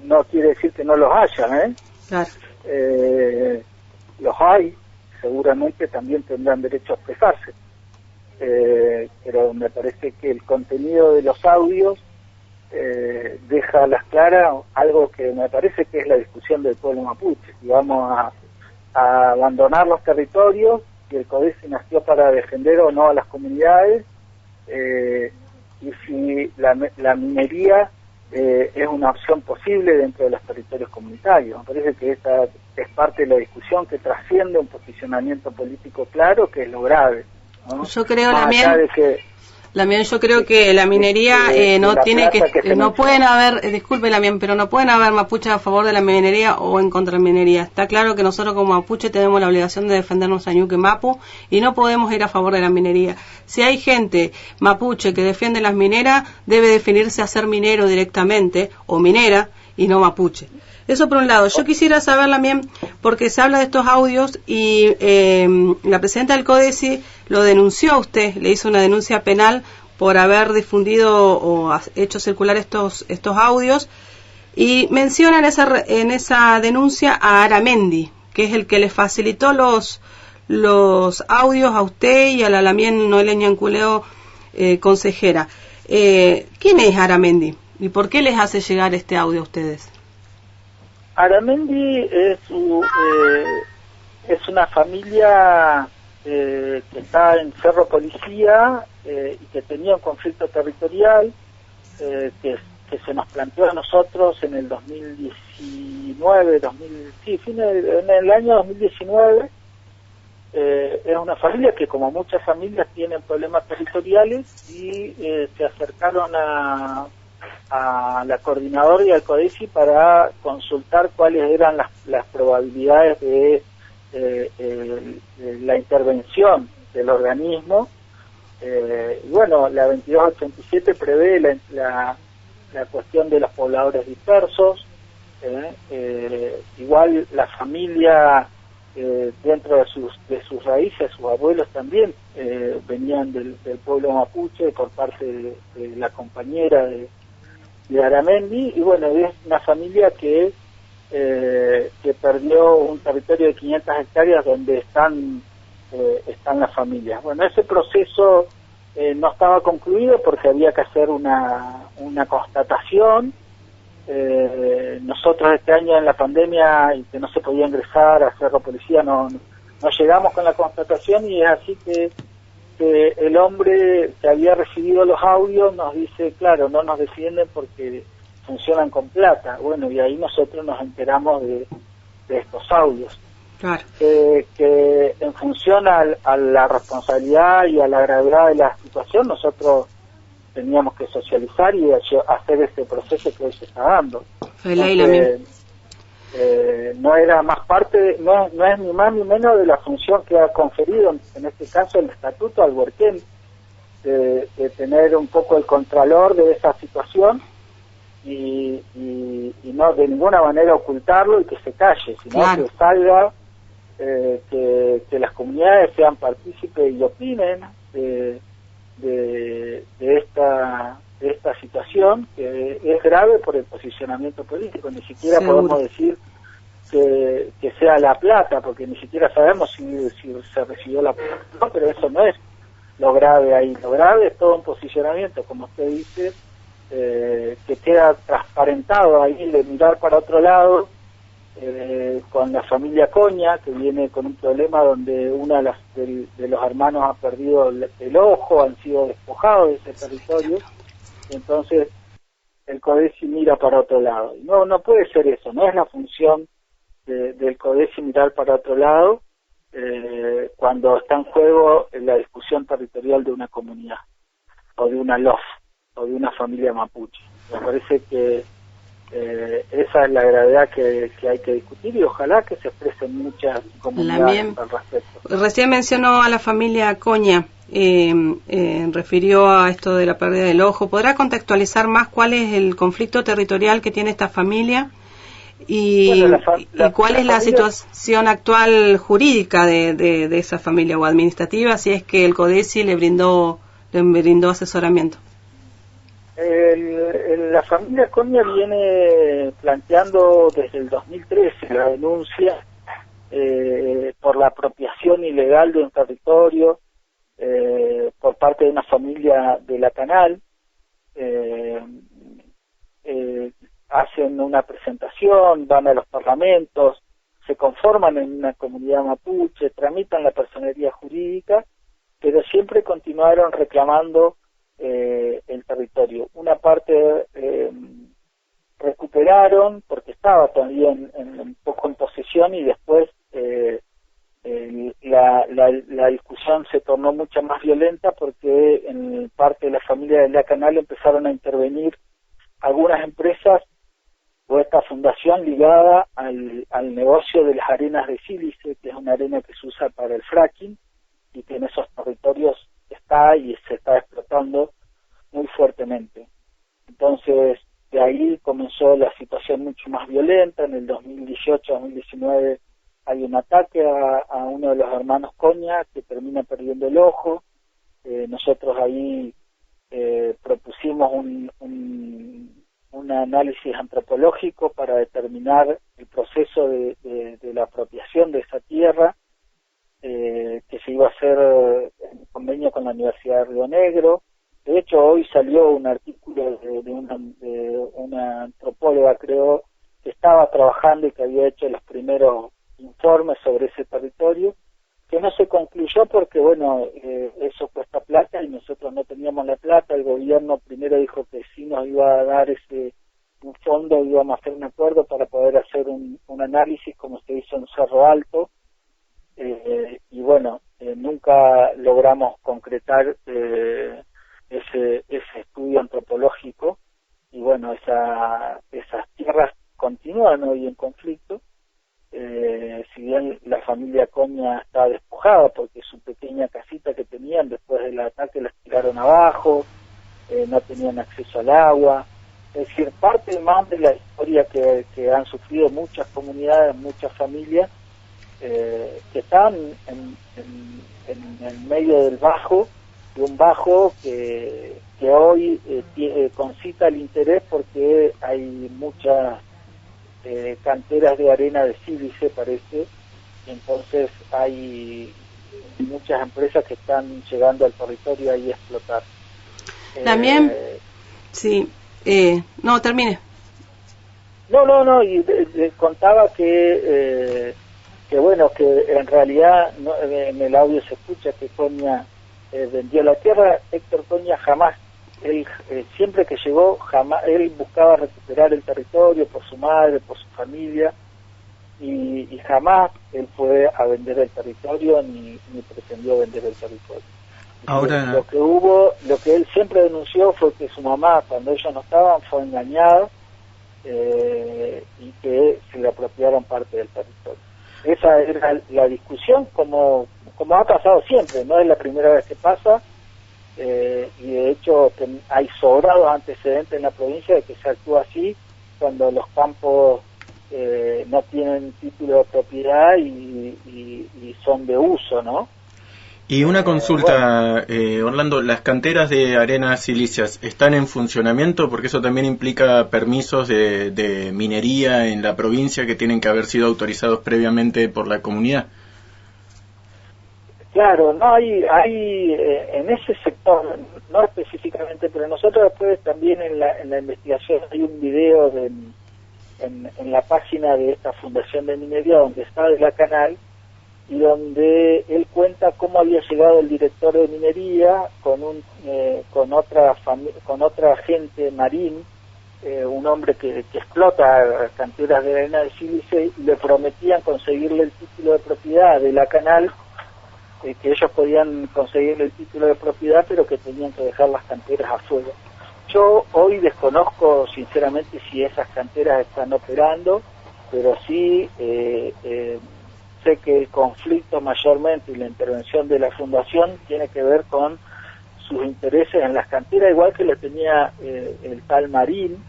No quiere decir que no los haya, Claro. Los hay, seguramente también tendrán derecho a expresarse, pero me parece que el contenido de los audios deja a las claras algo que me parece que es la discusión del pueblo mapuche, si vamos a abandonar los territorios, si el CODECI nació para defender o no a las comunidades, y si la minería es una opción posible dentro de los territorios comunitarios. Me parece que esta es parte de la discusión que trasciende un posicionamiento político claro, que es lo grave, ¿no? Yo creo yo creo que la minería no pueden haber, disculpe Lamien, pero no pueden haber mapuches a favor de la minería o en contra de la minería. Está claro que nosotros como mapuche tenemos la obligación de defendernos a Ñuque Mapu y no podemos ir a favor de la minería. Si hay gente mapuche que defiende las mineras, debe definirse a ser minero directamente o minera y no mapuche. Eso por un lado. Yo quisiera saber también, porque se habla de estos audios y la presidenta del CODECI lo denunció a usted, le hizo una denuncia penal por haber difundido o hecho circular estos audios, y menciona en esa denuncia a Aramendi, que es el que le facilitó los audios a usted y a la Lamien Noelia Ñanculeo, consejera. ¿Quién es Aramendi y por qué les hace llegar este audio a ustedes? Aramendi es una familia que está en Cerro Policía y que tenía un conflicto territorial que se nos planteó a nosotros en el 2019, en el año 2019. Es una familia que, como muchas familias, tienen problemas territoriales y se acercaron a la coordinadora y al CODECI para consultar cuáles eran las probabilidades de la intervención del organismo. Y bueno, la 2287 prevé la cuestión de los pobladores dispersos. Igual la familia, dentro de sus raíces, sus abuelos también venían del pueblo mapuche por parte de la compañera de Aramendi, y bueno, es una familia que perdió un territorio de 500 hectáreas donde están las familias. Bueno, ese proceso no estaba concluido porque había que hacer una constatación. Nosotros este año en la pandemia, y que no se podía ingresar a Cerro Policía, no llegamos con la constatación, y es así que el hombre que había recibido los audios nos dice, claro, no nos defienden porque funcionan con plata. Bueno, y ahí nosotros nos enteramos de estos audios. Claro. Que en función a la responsabilidad y a la gravedad de la situación, nosotros teníamos que socializar y hacer ese proceso que hoy se está dando. No era más parte, no es ni más ni menos de la función que ha conferido, en este caso, el estatuto al Huerquén, de tener un poco el contralor de esa situación y no de ninguna manera ocultarlo y que se calle, sino claro, que salga, que las comunidades sean partícipes y opinen de esta situación, que es grave por el posicionamiento político. Ni siquiera Seguro. podemos decir que sea la plata, porque ni siquiera sabemos si se recibió la plata, no, pero eso no es lo grave ahí. Lo grave es todo un posicionamiento, como usted dice, que queda transparentado ahí, de mirar para otro lado, con la familia Coña, que viene con un problema donde una de los hermanos ha perdido el ojo, han sido despojados de ese territorio, y entonces el CODESI mira para otro lado. No puede ser eso, no es la función del CODESI mirar para otro lado cuando está en juego la discusión territorial de una comunidad, o de una LOF, o de una familia mapuche. Me parece que esa es la gravedad que hay que discutir, y ojalá que se expresen muchas comunidades al respecto. Recién mencionó a la familia Coña, refirió a esto de la pérdida del ojo. ¿Podrá contextualizar más cuál es el conflicto territorial que tiene esta familia y cuál es la situación actual jurídica de esa familia o administrativa, si es que el CODESI le brindó asesoramiento? La familia Coña viene planteando desde el 2013 la denuncia por la apropiación ilegal de un territorio por parte de una familia de la Canal. Hacen una presentación, van a los parlamentos, se conforman en una comunidad mapuche, tramitan la personería jurídica, pero siempre continuaron reclamando el territorio. Una parte recuperaron porque estaba todavía un poco en posesión, y después la discusión se tornó mucho más violenta porque en parte de la familia de la Canal empezaron a intervenir algunas empresas o esta fundación ligada al negocio de las arenas de sílice, que es una arena que se usa para el fracking y que en esos territorios está y se está explotando muy fuertemente. Entonces, de ahí comenzó la situación mucho más violenta. En el 2018-2019 hay un ataque a uno de los hermanos Coña que termina perdiendo el ojo. Nosotros ahí propusimos un análisis antropológico para determinar el proceso de la apropiación de esa tierra, que se iba a hacer en convenio con la Universidad de Río Negro. De hecho, hoy salió un artículo de una antropóloga, creo, que estaba trabajando y que había hecho los primeros informes sobre ese territorio, que no se concluyó porque, bueno, eso cuesta plata y nosotros no teníamos la plata. El gobierno primero dijo que sí nos iba a dar un fondo, íbamos a hacer un acuerdo para poder hacer un análisis como se hizo en Cerro Alto, y bueno, nunca logramos concretar ese estudio antropológico, y bueno, esas tierras continúan hoy en conflicto. Si bien la familia Coña está despojada porque su pequeña casita que tenían después del ataque la tiraron abajo, no tenían acceso al agua. Es decir, parte más de la historia que han sufrido muchas comunidades, muchas familias, que están en medio del bajo, de un bajo que hoy concita el interés porque hay muchas canteras de arena de sílice, parece, y entonces hay muchas empresas que están llegando al territorio ahí a explotar. También, sí, no, termine. No, y contaba que bueno, que en realidad en el audio se escucha que Coña vendió la tierra. Héctor Coña jamás él siempre que llegó, jamás él buscaba recuperar el territorio por su madre, por su familia, y jamás él fue a vender el territorio ni pretendió vender el territorio. Ahora, lo que él siempre denunció fue que su mamá, cuando ellos no estaban, fue engañada y que se le apropiaron parte del territorio. Esa era la discusión, como ha pasado siempre, no es la primera vez que pasa, y de hecho hay sobrados antecedentes en la provincia de que se actúa así cuando los campos no tienen título de propiedad y son de uso, ¿no? Y una consulta, Orlando, ¿las canteras de arenas silíceas están en funcionamiento? Porque eso también implica permisos de minería en la provincia que tienen que haber sido autorizados previamente por la comunidad. Claro, no hay en ese sector, no específicamente, pero nosotros después también en la investigación hay un video en la página de esta Fundación de Minería donde está de la Canal, y donde él cuenta cómo había llegado el director de minería con otra agente marín, un hombre que explota canteras de arena de sílice, y le prometían conseguirle el título de propiedad de la Canal, que ellos podían conseguirle el título de propiedad, pero que tenían que dejar las canteras afuera. Yo hoy desconozco sinceramente si esas canteras están operando, pero sí sé que el conflicto mayormente y la intervención de la Fundación tiene que ver con sus intereses en las canteras, igual que lo tenía el tal Marín,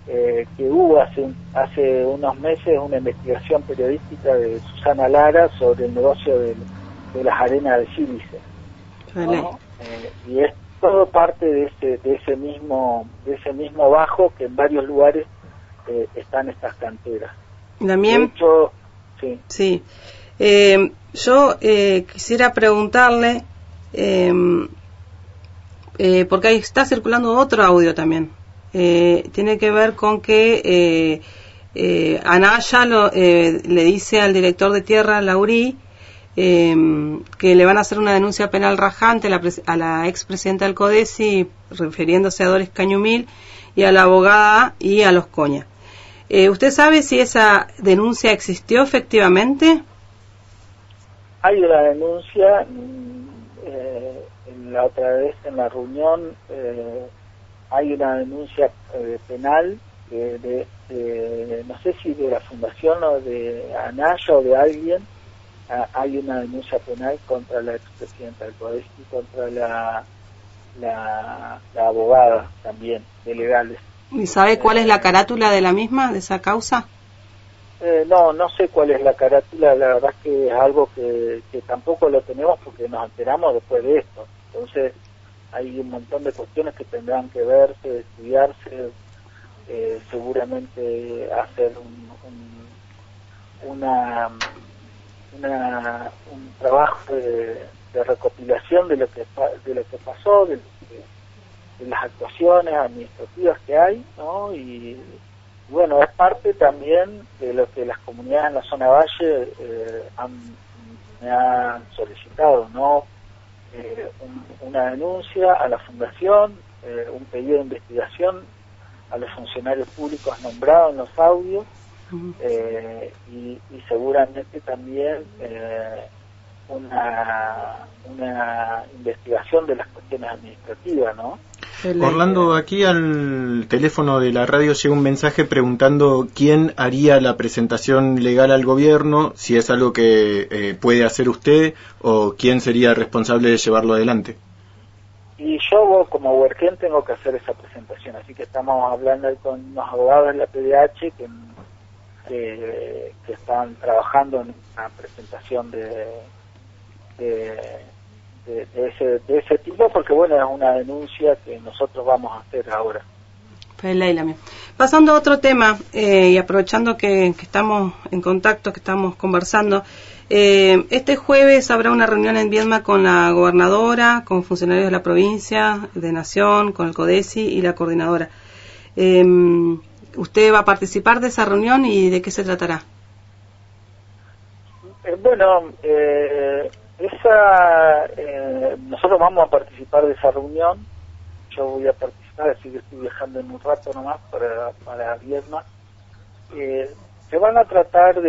que hubo hace unos meses una investigación periodística de Susana Lara sobre el negocio de las arenas de sílice, ¿no? Y es todo parte de ese mismo bajo que en varios lugares están estas canteras. También, de hecho, sí. Yo quisiera preguntarle, porque ahí está circulando otro audio también. Tiene que ver con que Anaya le dice al director de tierra, Laurí, que le van a hacer una denuncia penal rajante a la expresidenta del CODESI, refiriéndose a Doris Cañumil y a la abogada y a los Coña. ¿Usted sabe si esa denuncia existió efectivamente? Hay una denuncia, la otra vez en la reunión hay una denuncia penal no sé si de la Fundación o de Anaya o de alguien. Hay una denuncia penal contra la expresidenta del CODESI y contra la abogada también, de legales. ¿Y sabe cuál es la carátula de la misma, de esa causa? No sé cuál es la carátula, la verdad es que es algo que tampoco lo tenemos porque nos enteramos después de esto. Entonces hay un montón de cuestiones que tendrán que verse, estudiarse, seguramente hacer un trabajo de recopilación de lo que pasó, de las actuaciones administrativas que hay, ¿no? Y bueno, es parte también de lo que las comunidades en la zona valle me han solicitado, ¿no? Una denuncia a la Fundación, un pedido de investigación a los funcionarios públicos nombrados en los audios, y seguramente también una investigación de las cuestiones administrativas, ¿no? Orlando, aquí al teléfono de la radio llega un mensaje preguntando quién haría la presentación legal al gobierno, si es algo que puede hacer usted o quién sería responsable de llevarlo adelante. Y yo como Huerquén tengo que hacer esa presentación, así que estamos hablando con unos abogados de la PDH que están trabajando en una presentación de ese tipo, porque bueno, es una denuncia que nosotros vamos a hacer ahora. Pasando a otro tema, y aprovechando que estamos en contacto, que estamos conversando, este jueves habrá una reunión en Viedma con la gobernadora, con funcionarios de la provincia, de Nación, con el CODESI y la coordinadora. ¿Usted va a participar de esa reunión y de qué se tratará? Nosotros vamos a participar de esa reunión. yo voy a participar, así que estoy viajando en un rato nomás para Viedma. Se van a tratar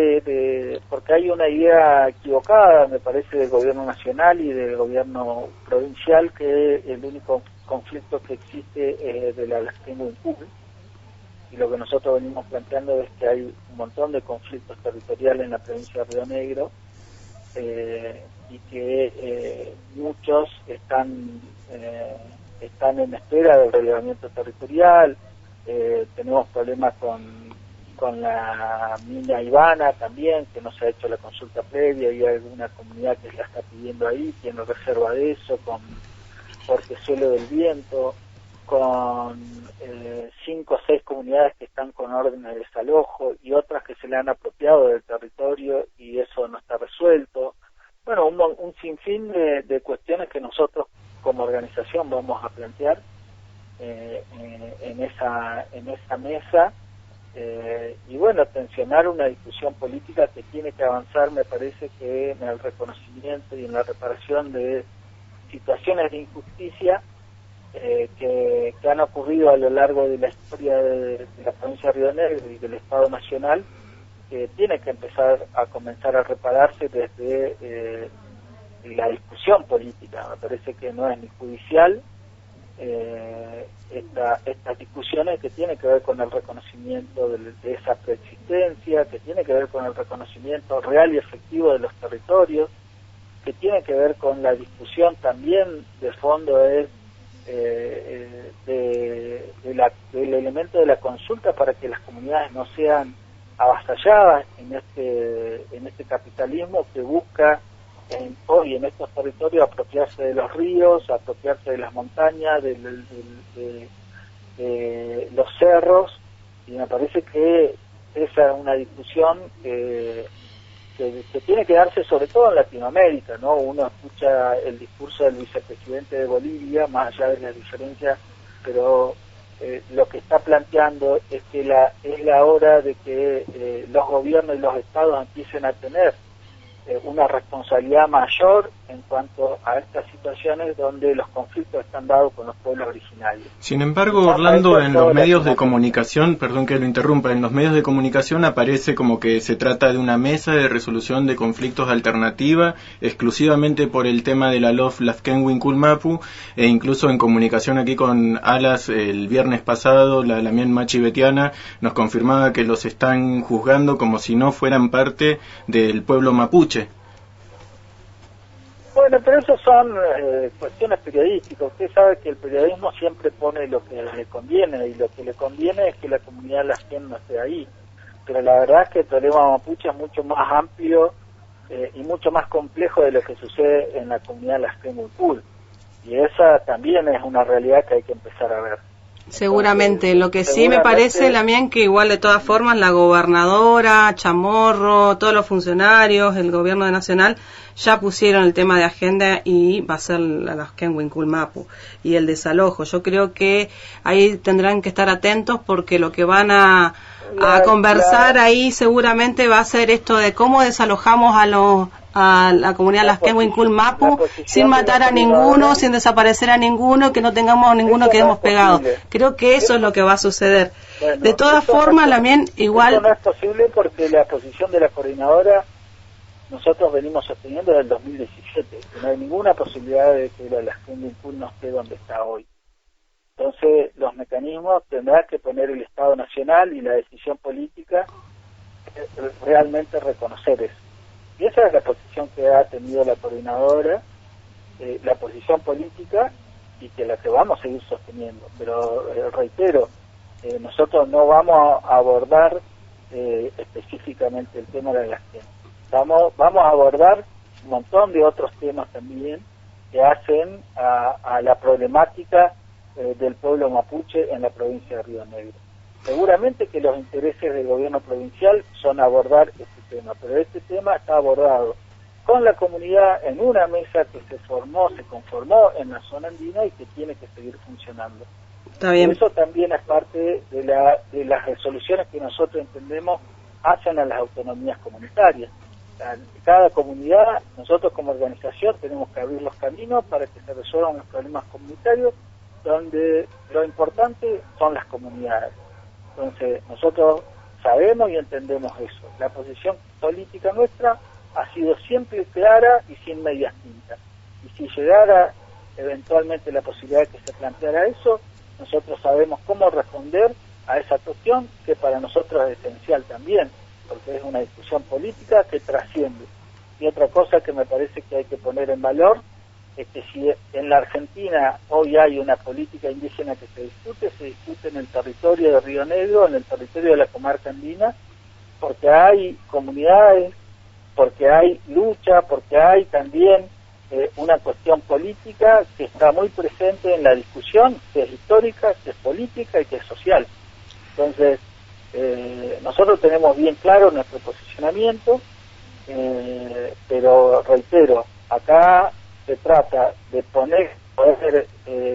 porque hay una idea equivocada, me parece, del gobierno nacional y del gobierno provincial, que el único conflicto que existe es de la Laskenwin-Kul, y lo que nosotros venimos planteando es que hay un montón de conflictos territoriales en la provincia de Río Negro, y que muchos están en espera del relevamiento territorial. Tenemos problemas con la mina Ivana también, que no se ha hecho la consulta previa, y hay alguna comunidad que la está pidiendo ahí, tiene reserva de eso, con Portezuelo del Viento, con 5 o 6 comunidades que están con órdenes de desalojo y otras que se le han apropiado del territorio y eso no está resuelto. Bueno, un sinfín de cuestiones que nosotros como organización vamos a plantear en esa mesa, y bueno, tensionar una discusión política que tiene que avanzar, me parece, que en el reconocimiento y en la reparación de situaciones de injusticia que han ocurrido a lo largo de la historia de la provincia de Río Negro y del Estado Nacional, que tiene que comenzar a repararse desde la discusión política. Me parece que no es ni judicial estas discusiones, que tiene que ver con el reconocimiento de esa preexistencia, que tiene que ver con el reconocimiento real y efectivo de los territorios, que tiene que ver con la discusión también de fondo del elemento de la consulta, para que las comunidades no sean avasalladas en este capitalismo que busca hoy en estos territorios apropiarse de los ríos, apropiarse de las montañas, de los cerros, y me parece que esa es una discusión que tiene que darse sobre todo en Latinoamérica, ¿no? Uno escucha el discurso del vicepresidente de Bolivia, más allá de las diferencias, pero lo que está planteando es que es la hora de que los gobiernos y los estados empiecen a tener una responsabilidad mayor en cuanto a estas situaciones donde los conflictos están dados con los pueblos originarios. Sin embargo, Orlando, en los medios de comunicación, perdón que lo interrumpa, en los medios de comunicación aparece como que se trata de una mesa de resolución de conflictos alternativa exclusivamente por el tema de la LOF Laskenwin-Kulmapu, e incluso en comunicación aquí con Alas el viernes pasado, la Lamien Machi Betiana nos confirmaba que los están juzgando como si no fueran parte del pueblo mapuche. Bueno, pero eso son cuestiones periodísticas. Usted sabe que el periodismo siempre pone lo que le conviene, y lo que le conviene es que la comunidad lasken no esté ahí. Pero la verdad es que el problema mapuche es mucho más amplio y mucho más complejo de lo que sucede en la comunidad Laskenwin-Kul. Y esa también es una realidad que hay que empezar a ver. Seguramente, lo que sí me parece, Lamien, que igual de todas formas la gobernadora, Chamorro, todos los funcionarios, el gobierno nacional ya pusieron el tema de agenda y va a ser la Laskenwin-Kulmapu y el desalojo. Yo creo que ahí tendrán que estar atentos, porque lo que van a conversar ahí seguramente va a ser esto de cómo desalojamos a la comunidad Laskenwin-Kulmapu sin matar a ninguno, sin desaparecer a ninguno, que no tengamos ninguno que hemos pegado. Creo que eso es lo que va a suceder. Bueno, de todas formas, Lamien, igual... Eso no es posible porque la posición de la coordinadora nosotros venimos sosteniendo desde el 2017, que no hay ninguna posibilidad de que la Laskenwin-Kul no esté donde está hoy. Entonces, los mecanismos tendrá que poner el Estado Nacional y la decisión política realmente reconocer eso. Y esa es la posición que ha tenido la coordinadora, la posición política, y que la que vamos a seguir sosteniendo. Pero reitero, nosotros no vamos a abordar específicamente el tema de la Lasken. Vamos a abordar un montón de otros temas también que hacen a la problemática del pueblo mapuche en la provincia de Río Negro. Seguramente que los intereses del gobierno provincial son abordar este tema, pero este tema está abordado con la comunidad en una mesa que se conformó en la zona andina y que tiene que seguir funcionando. Está bien. Eso también es parte de las resoluciones que nosotros entendemos hacen a las autonomías comunitarias. Cada comunidad, nosotros como organización tenemos que abrir los caminos para que se resuelvan los problemas comunitarios, donde lo importante son las comunidades. Entonces, nosotros sabemos y entendemos eso. La posición política nuestra ha sido siempre clara y sin medias tintas. Y si llegara eventualmente la posibilidad de que se planteara eso, nosotros sabemos cómo responder a esa cuestión, que para nosotros es esencial también, porque es una discusión política que trasciende. Y otra cosa que me parece que hay que poner en valor es que si en la Argentina hoy hay una política indígena que se discute en el territorio de Río Negro, en el territorio de la comarca andina, porque hay comunidades, porque hay lucha, porque hay también una cuestión política que está muy presente en la discusión, que es histórica, que es política y que es social. Entonces, nosotros tenemos bien claro nuestro posicionamiento, pero reitero, acá se trata de poder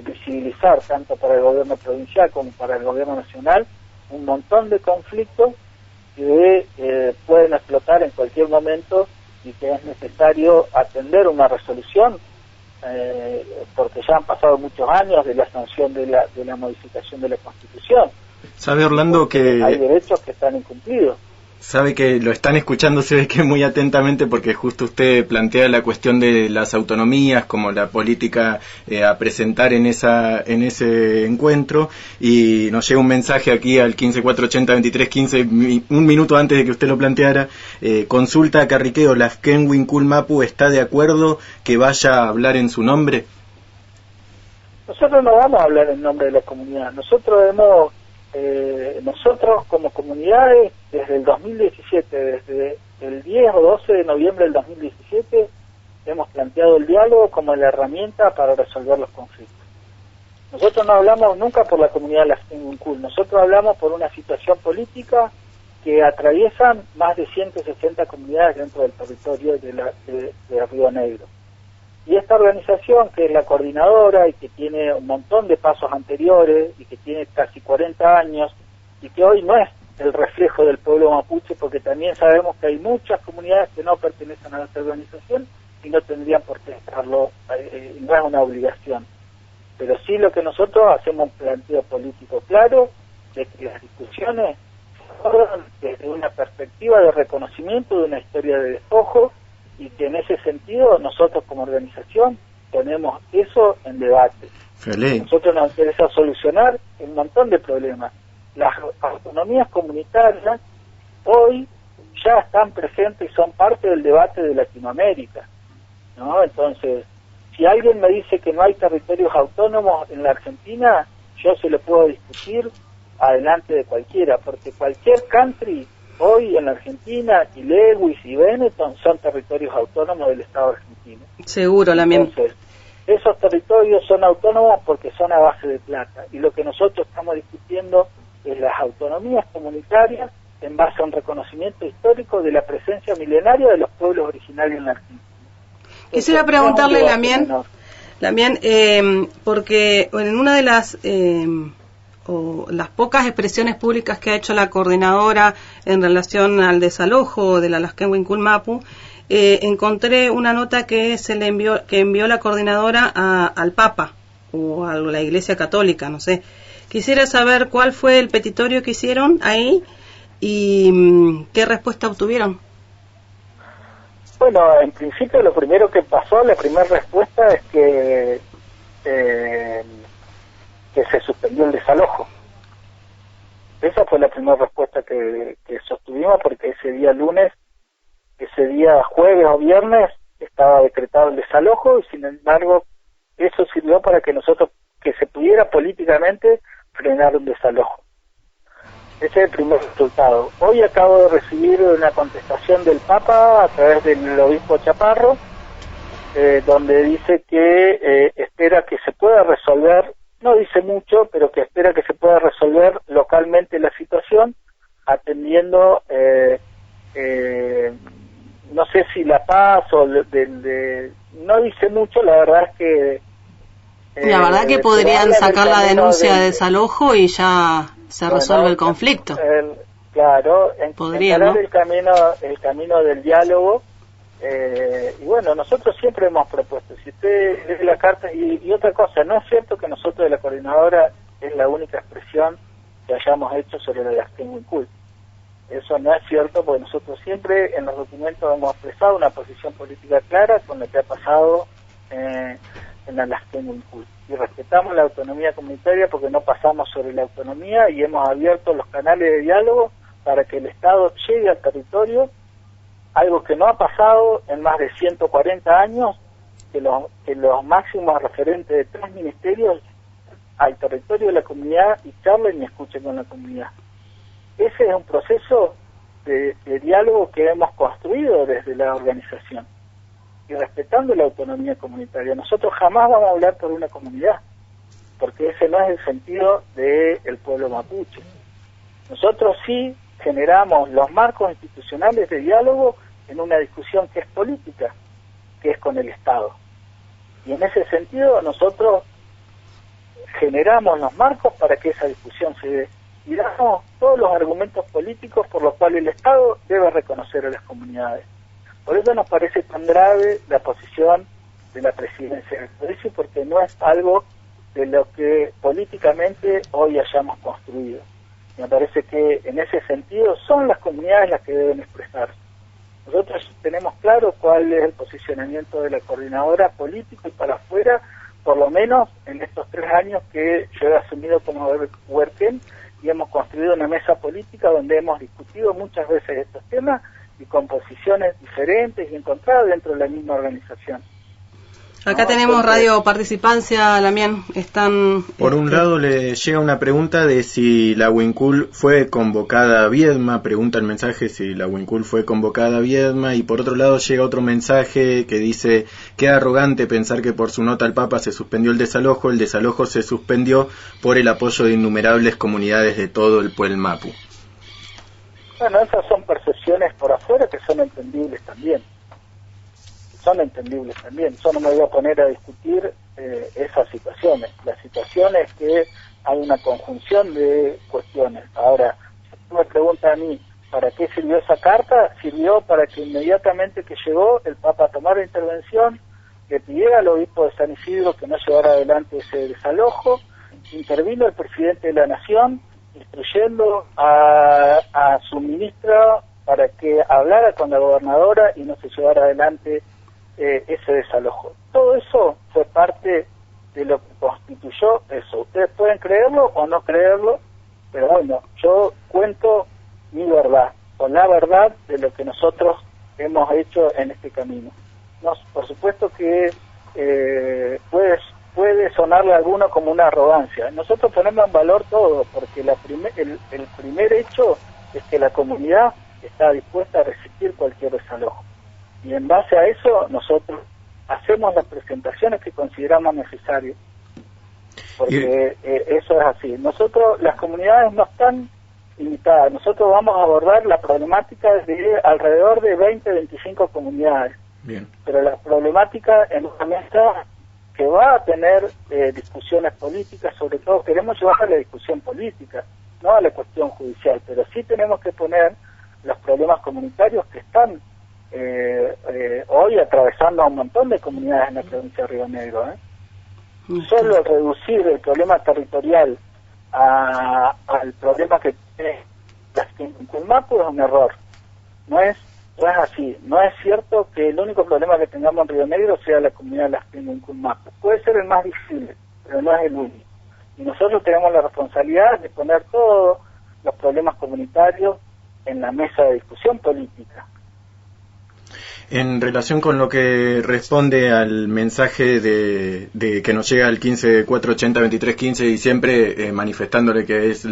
visibilizar tanto para el gobierno provincial como para el gobierno nacional un montón de conflictos que pueden explotar en cualquier momento y que es necesario atender una resolución, porque ya han pasado muchos años de la sanción de la modificación de la Constitución. ¿Sabe, Orlando, que hay derechos que están incumplidos? Sabe que lo están escuchando, se ve que muy atentamente, porque justo usted plantea la cuestión de las autonomías como la política a presentar en ese encuentro, y nos llega un mensaje aquí al 15-480-2315, un minuto antes de que usted lo planteara. Consulta a Carriqueo, ¿la Kenwinkul Mapu está de acuerdo que vaya a hablar en su nombre? Nosotros no vamos a hablar en nombre de la comunidad. Nosotros como comunidades, desde el 2017, desde el 10 o 12 de noviembre del 2017, hemos planteado el diálogo como la herramienta para resolver los conflictos. Nosotros no hablamos nunca por la comunidad de las Kenwinkul, nosotros hablamos por una situación política que atraviesan más de 160 comunidades dentro del territorio de Río Negro. Y esta organización, que es la coordinadora y que tiene un montón de pasos anteriores y que tiene casi 40 años y que hoy no es el reflejo del pueblo mapuche, porque también sabemos que hay muchas comunidades que no pertenecen a esta organización y no tendrían por qué estarlo, no es una obligación. Pero sí lo que nosotros hacemos un planteo político claro de que las discusiones se abordan desde una perspectiva de reconocimiento de una historia de despojo, y que en ese sentido nosotros como organización ponemos eso en debate. Feliz. Nosotros nos interesa solucionar un montón de problemas. Las autonomías comunitarias hoy ya están presentes y son parte del debate de Latinoamérica, ¿no? Entonces, si alguien me dice que no hay territorios autónomos en la Argentina, yo se lo puedo discutir adelante de cualquiera, porque cualquier country hoy en la Argentina, y Lewis y Benetton son territorios autónomos del Estado argentino. Seguro, Lamien. Entonces, esos territorios son autónomos porque son a base de plata, y lo que nosotros estamos discutiendo es las autonomías comunitarias en base a un reconocimiento histórico de la presencia milenaria de los pueblos originarios en la Argentina. Quisiera preguntarle, Lamien, porque en una de las pocas expresiones públicas que ha hecho la coordinadora en relación al desalojo de la Las Kenwinkul Mapu, encontré una nota que envió la coordinadora al Papa o a la Iglesia Católica, no sé. Quisiera saber cuál fue el petitorio que hicieron ahí y qué respuesta obtuvieron. Bueno, en principio lo primero que pasó, la primera respuesta es que se suspendió el desalojo. Esa fue la primera respuesta que sostuvimos, porque ese día lunes, ese día jueves o viernes, estaba decretado el desalojo, y sin embargo eso sirvió para que se pudiera políticamente frenar un desalojo. Ese es el primer resultado. Hoy acabo de recibir una contestación del Papa a través del obispo Chaparro, donde dice que espera que se pueda resolver, no dice mucho, pero que espera que se pueda resolver localmente la situación, atendiendo, no sé si la paz o no dice mucho, la verdad es que... la verdad que podrían sacar la denuncia de desalojo y ya se resuelve el conflicto. Claro, podría, ¿no? el camino del diálogo Y bueno, nosotros siempre hemos propuesto, si usted lee la carta, y otra cosa, no es cierto que nosotros de la coordinadora es la única expresión que hayamos hecho sobre la Laskenwinkull. Eso no es cierto, porque nosotros siempre en los documentos hemos expresado una posición política clara con lo que ha pasado en la Laskenwinkull. Y respetamos la autonomía comunitaria porque no pasamos sobre la autonomía y hemos abierto los canales de diálogo para que el Estado llegue al territorio, algo que no ha pasado en más de 140 años, que los máximos referentes de 3 ministerios al territorio de la comunidad y charlen y escuchen con la comunidad. Ese es un proceso de diálogo que hemos construido desde la organización y respetando la autonomía comunitaria. Nosotros jamás vamos a hablar por una comunidad, porque ese no es el sentido del pueblo mapuche. Nosotros sí generamos los marcos institucionales de diálogo en una discusión que es política, que es con el Estado. Y en ese sentido nosotros generamos los marcos para que esa discusión se dé. Y damos todos los argumentos políticos por los cuales el Estado debe reconocer a las comunidades. Por eso nos parece tan grave la posición de la presidencia del país, porque no es algo de lo que políticamente hoy hayamos construido. Me parece que en ese sentido son las comunidades las que deben expresarse. Nosotros tenemos claro cuál es el posicionamiento de la coordinadora político y para afuera, por lo menos en estos 3 años que yo he asumido como Huerquén, y hemos construido una mesa política donde hemos discutido muchas veces estos temas y con posiciones diferentes y encontradas dentro de la misma organización. Acá tenemos Radio Participancia, Damián. Están. Por un lado le llega una pregunta de si la Huinkull fue convocada a Viedma, pregunta el mensaje si la Huinkull fue convocada a Viedma, y por otro lado llega otro mensaje que dice: qué arrogante pensar que por su nota al Papa se suspendió el desalojo se suspendió por el apoyo de innumerables comunidades de todo el Puel Mapu. Bueno, esas son percepciones por afuera que son entendibles también. Yo no me voy a poner a discutir esas situaciones. La situación es que hay una conjunción de cuestiones. Ahora, si tú me preguntas a mí, ¿para qué sirvió esa carta? Sirvió para que inmediatamente que llegó el Papa tomara intervención, le pidiera al obispo de San Isidro que no llevara adelante ese desalojo, intervino el presidente de la Nación, instruyendo a su ministra para que hablara con la gobernadora y no se llevara adelante ese desalojo. Todo eso fue parte de lo que constituyó eso. Ustedes pueden creerlo o no creerlo, pero bueno, yo cuento mi verdad, o la verdad de lo que nosotros hemos hecho en este camino. Por supuesto que puede sonarle a alguno como una arrogancia. Nosotros ponemos en valor todo, porque el primer hecho es que la comunidad está dispuesta a resistir cualquier desalojo. Y en base a eso nosotros hacemos las presentaciones que consideramos necesarias, porque eso es así. Nosotros, las comunidades no están limitadas, nosotros vamos a abordar la problemática de alrededor de 20-25 comunidades. Bien. Pero la problemática en una mesa que va a tener discusiones políticas, sobre todo queremos llevar a la discusión política, no a la cuestión judicial, pero sí tenemos que poner los problemas comunitarios que están hoy atravesando a un montón de comunidades en la provincia de Río Negro. Solo el reducir el problema territorial al problema que tiene Laskenwinkull Mapu es un error. No es así. No es cierto que el único problema que tengamos en Río Negro sea la comunidad de Laskenwinkull Mapu. Puede ser el más visible, pero no es el único. Y nosotros tenemos la responsabilidad de poner todos los problemas comunitarios en la mesa de discusión política. En relación con lo que responde al mensaje de que nos llega al 15-480-2315 y siempre manifestándole que es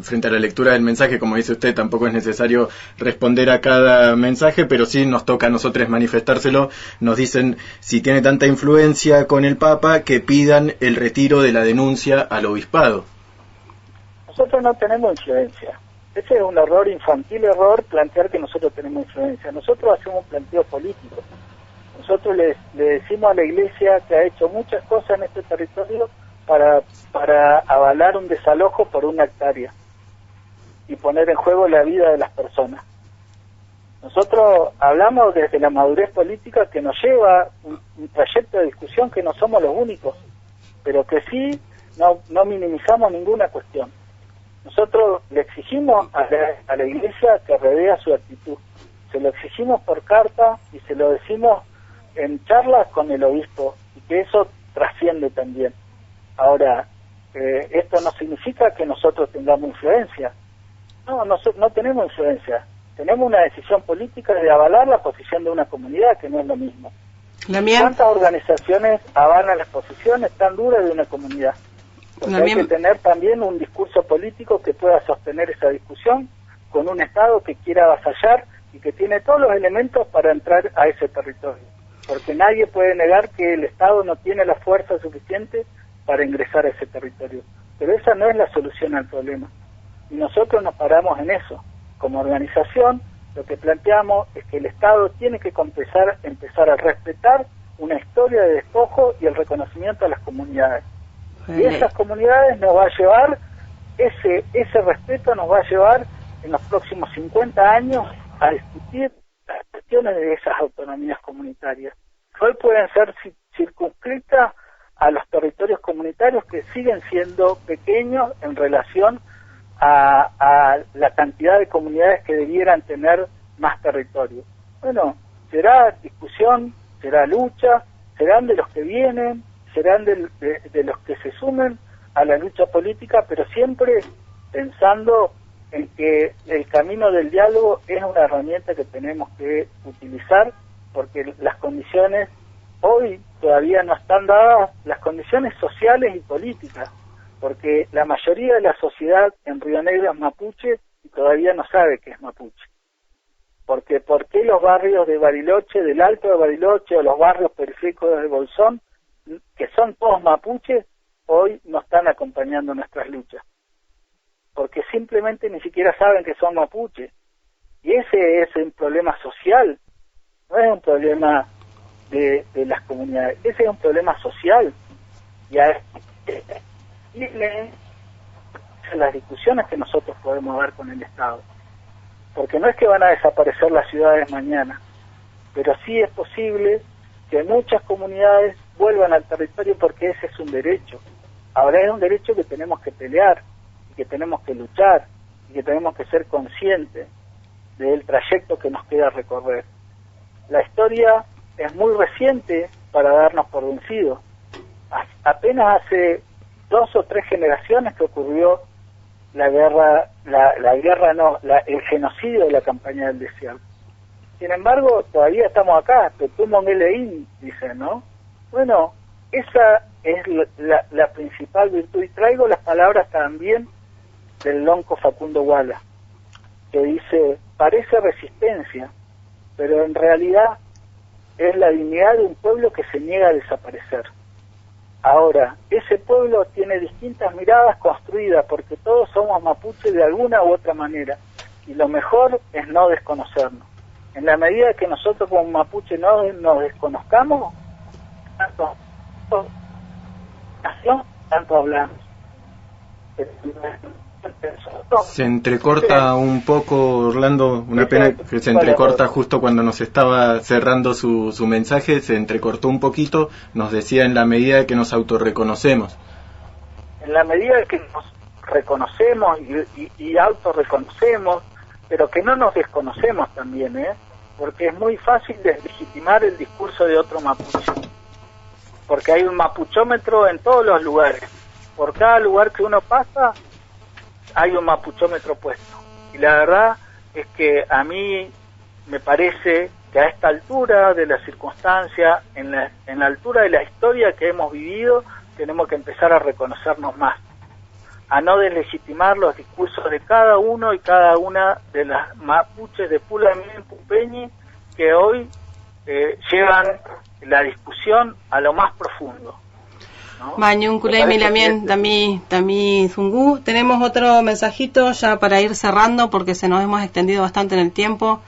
frente a la lectura del mensaje, como dice usted, tampoco es necesario responder a cada mensaje, pero sí nos toca a nosotros manifestárselo. Nos dicen, si tiene tanta influencia con el Papa, que pidan el retiro de la denuncia al obispado. Nosotros no tenemos influencia. Ese es un infantil error plantear que nosotros tenemos influencia. Nosotros hacemos un planteo político. Nosotros le decimos a la Iglesia que ha hecho muchas cosas en este territorio para avalar un desalojo por 1 hectárea y poner en juego la vida de las personas. Nosotros hablamos desde la madurez política que nos lleva un trayecto de discusión que no somos los únicos, pero que sí no minimizamos ninguna cuestión. Nosotros le exigimos a la Iglesia que revea su actitud. Se lo exigimos por carta y se lo decimos en charlas con el obispo, y que eso trasciende también. Ahora, esto no significa que nosotros tengamos influencia. No tenemos influencia. Tenemos una decisión política de avalar la posición de una comunidad, que no es lo mismo. ¿Cuántas organizaciones avalan las posiciones tan duras de una comunidad? Porque hay que tener también un discurso político que pueda sostener esa discusión con un Estado que quiera avasallar y que tiene todos los elementos para entrar a ese territorio. Porque nadie puede negar que el Estado no tiene la fuerza suficiente para ingresar a ese territorio. Pero esa no es la solución al problema. Y nosotros nos paramos en eso. Como organización, lo que planteamos es que el Estado tiene que empezar a respetar una historia de despojo y el reconocimiento a las comunidades. Y esas comunidades nos va a llevar, ese respeto nos va a llevar en los próximos 50 años a discutir las cuestiones de esas autonomías comunitarias. Hoy pueden ser circunscritas a los territorios comunitarios que siguen siendo pequeños en relación a la cantidad de comunidades que debieran tener más territorio. Bueno, será discusión, será lucha, serán de los que vienen, serán de los que se sumen a la lucha política, pero siempre pensando en que el camino del diálogo es una herramienta que tenemos que utilizar, porque las condiciones hoy todavía no están dadas, las condiciones sociales y políticas, porque la mayoría de la sociedad en Río Negro es mapuche y todavía no sabe qué es mapuche. Porque ¿por qué los barrios de Bariloche, del Alto de Bariloche, o los barrios periféricos de Bolsón, que son todos mapuches, hoy no están acompañando nuestras luchas? Porque simplemente ni siquiera saben que son mapuches. Y ese es un problema social, no es un problema de las comunidades, ese es un problema social. Y las discusiones que nosotros podemos dar con el Estado. Porque no es que van a desaparecer las ciudades mañana, pero sí es posible que muchas comunidades vuelvan al territorio, porque ese es un derecho. Ahora es un derecho que tenemos que pelear, y que tenemos que luchar, y que tenemos que ser conscientes del trayecto que nos queda recorrer. La historia es muy reciente para darnos por vencidos. Apenas hace 2 o 3 generaciones que ocurrió el genocidio de la campaña del desierto. Sin embargo, todavía estamos acá, Petumongeleín, dicen, ¿no? Bueno, esa es la principal virtud, y traigo las palabras también del lonco Facundo Guala, que dice: parece resistencia, pero en realidad es la dignidad de un pueblo que se niega a desaparecer. Ahora, ese pueblo tiene distintas miradas construidas, porque todos somos mapuches de alguna u otra manera, y lo mejor es no desconocernos. En la medida que nosotros como mapuche no nos desconozcamos, tanto hablamos. Se entrecorta un poco, Orlando, una pena que se entrecorta justo cuando nos estaba cerrando su mensaje, se entrecortó un poquito, nos decía en la medida que nos autorreconocemos. En la medida que nos reconocemos y autorreconocemos, pero que no nos desconocemos también, porque es muy fácil deslegitimar el discurso de otro mapuche, porque hay un mapuchómetro en todos los lugares, por cada lugar que uno pasa hay un mapuchómetro puesto, y la verdad es que a mí me parece que a esta altura de la circunstancia, en la altura de la historia que hemos vivido, tenemos que empezar a reconocernos más, a no deslegitimar los discursos de cada uno y cada una de las mapuches de Pulamín, Pupeñi, que hoy llevan la discusión a lo más profundo. Mañun Kulemi Lamien Tami Zungú. Tenemos otro mensajito ya para ir cerrando, porque se nos hemos extendido bastante en el tiempo.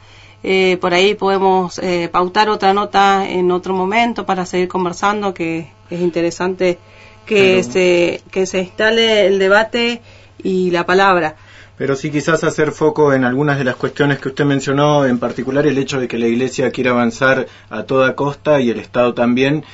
Por ahí podemos pautar otra nota en otro momento para seguir conversando, que es interesante que se instale el debate y la palabra. Pero sí quizás hacer foco en algunas de las cuestiones que usted mencionó, en particular el hecho de que la Iglesia quiere avanzar a toda costa y el Estado también,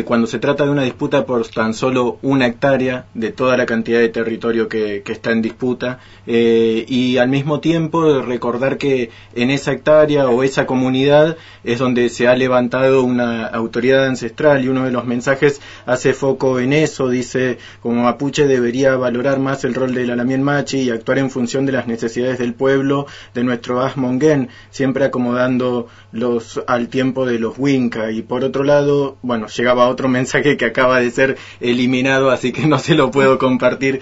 cuando se trata de una disputa por tan solo 1 hectárea de toda la cantidad de territorio que está en disputa, y al mismo tiempo recordar que en esa hectárea o esa comunidad es donde se ha levantado una autoridad ancestral, y uno de los mensajes hace foco en eso, dice: como mapuche debería valorar más el rol del Alamien Machi y actuar en función de las necesidades del pueblo, de nuestro Asmongen, siempre acomodándolos al tiempo de los Winca. Y por otro lado, bueno, llegaba otro mensaje que acaba de ser eliminado, así que no se lo puedo compartir,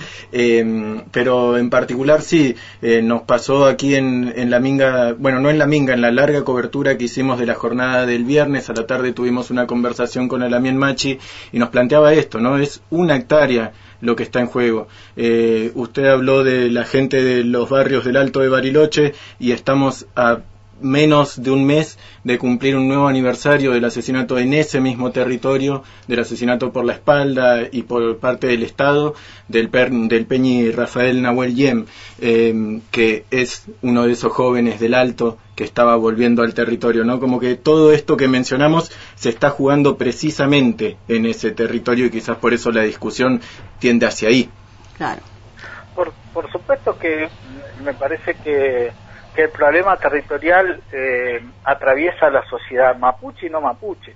pero en particular sí, nos pasó aquí en la Minga, bueno, no en la Minga, en la larga cobertura que hicimos de la jornada del viernes a la tarde, tuvimos una conversación con el Alamien Machi y nos planteaba esto, ¿no? Es 1 hectárea lo que está en juego. Usted habló de la gente de los barrios del Alto de Bariloche y estamos a menos de un mes de cumplir un nuevo aniversario del asesinato en ese mismo territorio, del asesinato por la espalda y por parte del Estado del Peñi Rafael Nahuel Yem, que es uno de esos jóvenes del Alto que estaba volviendo al territorio, ¿no? Como que todo esto que mencionamos se está jugando precisamente en ese territorio y quizás por eso la discusión tiende hacia ahí. Claro. Por supuesto que me parece que el problema territorial atraviesa la sociedad mapuche y no mapuche.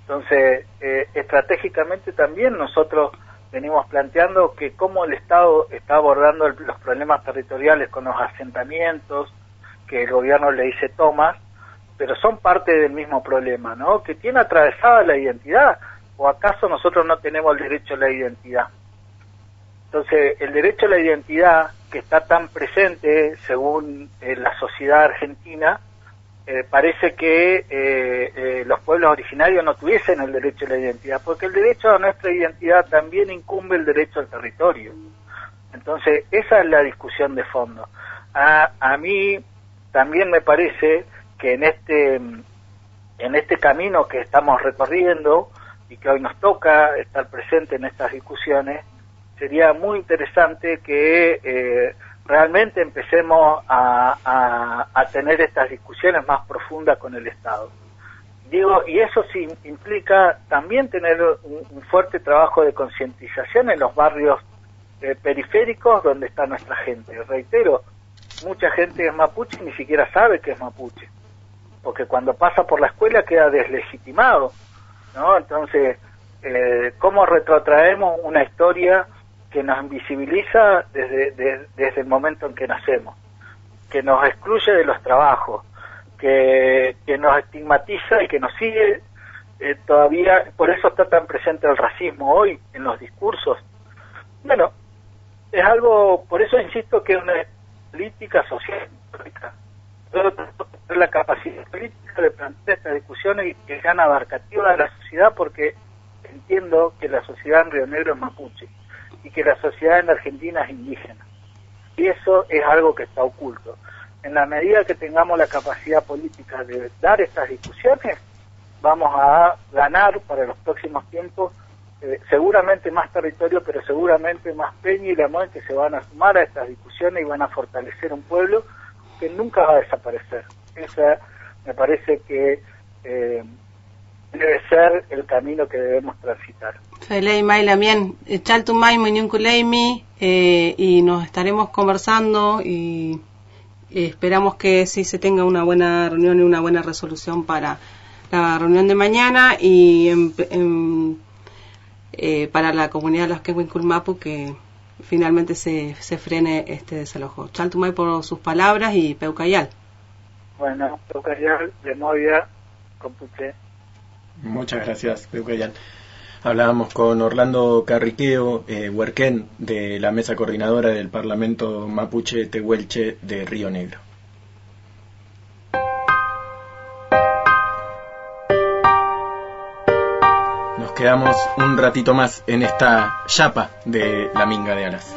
Entonces, estratégicamente también nosotros venimos planteando que cómo el Estado está abordando los problemas territoriales con los asentamientos, que el gobierno le dice tomas, pero son parte del mismo problema, ¿no? Que tiene atravesada la identidad, ¿o acaso nosotros no tenemos el derecho a la identidad? Entonces, el derecho a la identidad, que está tan presente según la sociedad argentina, parece que los pueblos originarios no tuviesen el derecho a la identidad, porque el derecho a nuestra identidad también incumbe el derecho al territorio. Entonces, esa es la discusión de fondo. A mí también me parece que en este camino que estamos recorriendo y que hoy nos toca estar presente en estas discusiones, sería muy interesante que realmente empecemos a tener estas discusiones más profundas con el Estado. Y eso sí implica también tener un fuerte trabajo de concientización en los barrios periféricos donde está nuestra gente. Reitero, mucha gente es mapuche y ni siquiera sabe que es mapuche, porque cuando pasa por la escuela queda deslegitimado, ¿no? Entonces, ¿cómo retrotraemos una historia que nos invisibiliza desde el momento en que nacemos, que nos excluye de los trabajos, que nos estigmatiza y que nos sigue todavía? Por eso está tan presente el racismo hoy en los discursos. Bueno, es algo, por eso insisto que es una política social histórica. Pero tener la capacidad política de plantear estas discusiones y que sean abarcativas de la sociedad, porque entiendo que la sociedad en Río Negro es mapuche y que la sociedad en Argentina es indígena. Y eso es algo que está oculto. En la medida que tengamos la capacidad política de dar estas discusiones, vamos a ganar para los próximos tiempos seguramente más territorio, pero seguramente más Peña y Lamón que se van a sumar a estas discusiones y van a fortalecer un pueblo que nunca va a desaparecer. Esa me parece que debe ser el camino que debemos transitar. Felei May Lamien, Chaltumay Muñunculeimi, y nos estaremos conversando y esperamos que sí se tenga una buena reunión y una buena resolución para la reunión de mañana y para la comunidad de los Quenguinculmapu, que finalmente se frene este desalojo. Chaltumay por sus palabras y Peucayal. Bueno, Peucayal, de Movia, Compuche. Muchas gracias, Peucayal. Hablábamos con Orlando Carriqueo, Huerquén, de la mesa coordinadora del Parlamento Mapuche Tehuelche de Río Negro. Nos quedamos un ratito más en esta chapa de la Minga de Alas.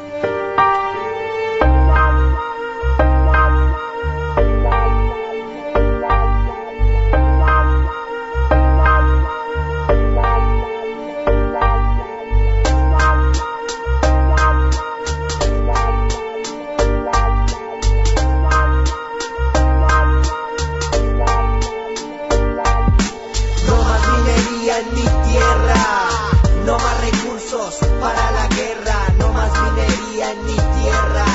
recursos para la guerra, no más minería en mi tierra.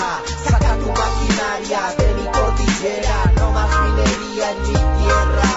Saca tu maquinaria de mi cordillera, no más minería en mi tierra.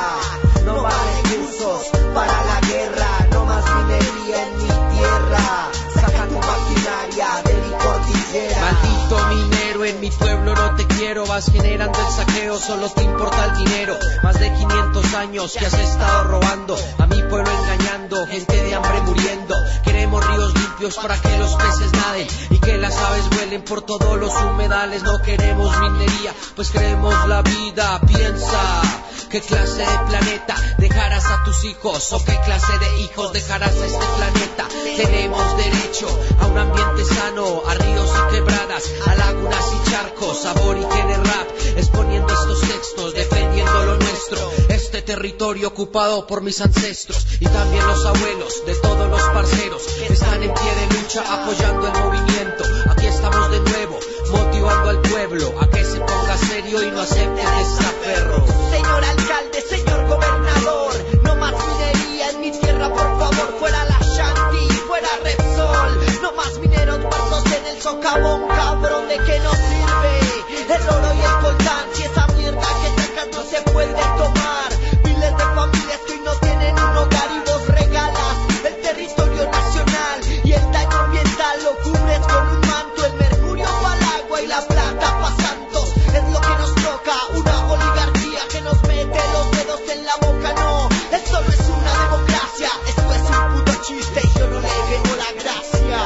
No más recursos para la guerra, no más minería en mi tierra. Saca tu maquinaria de mi cordillera. Maldito minero, en mi pueblo no te quiero. Vas generando el saqueo, solo te importa el dinero. Más de 500 años que has estado robando, a mi pueblo engañando, gente de hambre muriendo. Queremos ríos limpios para que los peces naden y que las aves vuelen por todos los humedales. No queremos minería, pues queremos la vida. Piensa, ¿qué clase de planeta dejarás a tus hijos? ¿O qué clase de hijos dejarás a este planeta? Tenemos derecho a un ambiente sano, a ríos y quebradas, a lagunas y charcos, aborígenes rap, exponiendo estos textos, defendiendo lo nuestro. Este territorio ocupado por mis ancestros y también los abuelos de todos los parceros están en pie de lucha apoyando el movimiento. Aquí estamos de nuevo, motivando al pueblo a que se ponga serio y no acepte testaferro. Señor alcalde, señor gobernador, no más minería en mi tierra, por favor. Fuera la Shanti, fuera Repsol, no más mineros muertos en el socavón, cabrón, ¿de qué nos sirve el oro y el coltán si esa mierda que sacas no se puede tomar? Miles de familias que hoy no tienen un hogar y vos regalas el territorio nacional y el daño ambiental lo cubres con un manto. El mercurio pa'l agua y la plata pa' Santos es lo que nos toca, una oligarquía que nos mete los dedos en la boca. No, esto no es una democracia, esto es un puto chiste y yo no le veo la gracia.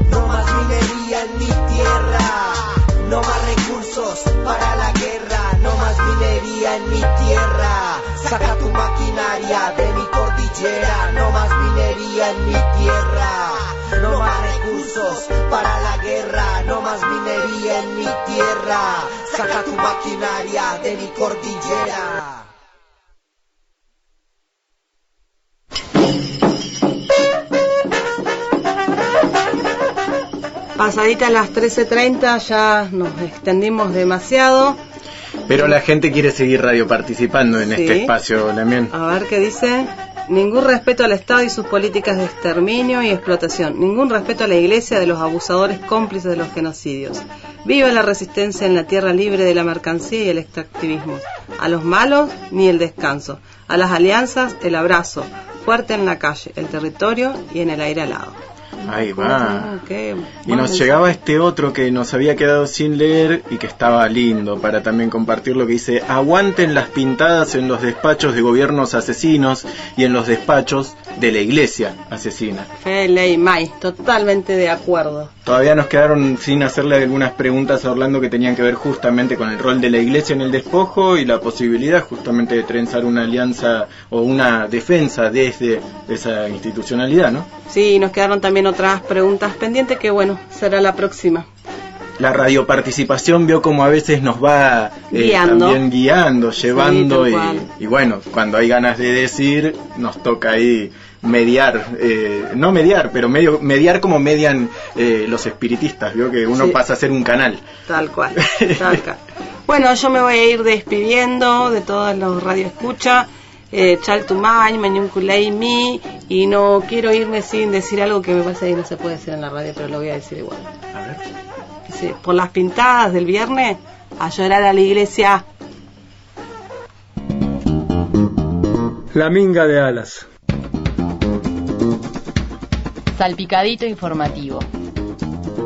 No más minería en mi tierra, no más recursos para la guerra, no más minería en mi tierra. Saca tu maquinaria de mi cordillera, no más minería en mi tierra. No más recursos para la guerra, no más minería en mi tierra. Saca tu maquinaria de mi cordillera. Pasaditas las 13:30, ya nos extendimos demasiado. Pero la gente quiere seguir radio participando en este espacio también. A ver qué dice. Ningún respeto al Estado y sus políticas de exterminio y explotación. Ningún respeto a la Iglesia de los abusadores cómplices de los genocidios. Viva la resistencia en la tierra libre de la mercancía y el extractivismo. A los malos, ni el descanso. A las alianzas, el abrazo. Fuerte en la calle, el territorio y en el aire alado. Ahí va. Y nos llegaba este otro que nos había quedado sin leer y que estaba lindo para también compartirlo, que dice: aguanten las pintadas en los despachos de gobiernos asesinos y en los despachos de la iglesia asesina. Fe, ley, may, totalmente de acuerdo. Todavía nos quedaron sin hacerle algunas preguntas a Orlando que tenían que ver justamente con el rol de la iglesia en el despojo y la posibilidad justamente de trenzar una alianza o una defensa desde esa institucionalidad, ¿no? Sí, nos quedaron también otras preguntas pendientes que, bueno, será la próxima. La radioparticipación veo como a veces nos va también guiando, llevando, sí, y bueno, cuando hay ganas de decir, nos toca ahí mediar, no mediar, pero mediar como median los espiritistas, veo que uno pasa a ser un canal. Tal cual, tal cual. Bueno, yo me voy a ir despidiendo de todos los radioescuchas. Chaltumay, Mañunculay, Mi, y no quiero irme sin decir algo que me parece que no se puede decir en la radio, pero lo voy a decir igual. A ver. Dice: por las pintadas del viernes, a llorar a la iglesia. La minga de alas. Salpicadito informativo.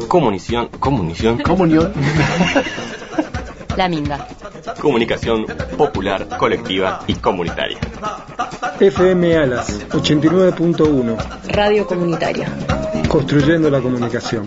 Comunión. La minga. Comunicación popular, colectiva y comunitaria. FM Alas 89.1. Radio comunitaria. Construyendo la comunicación.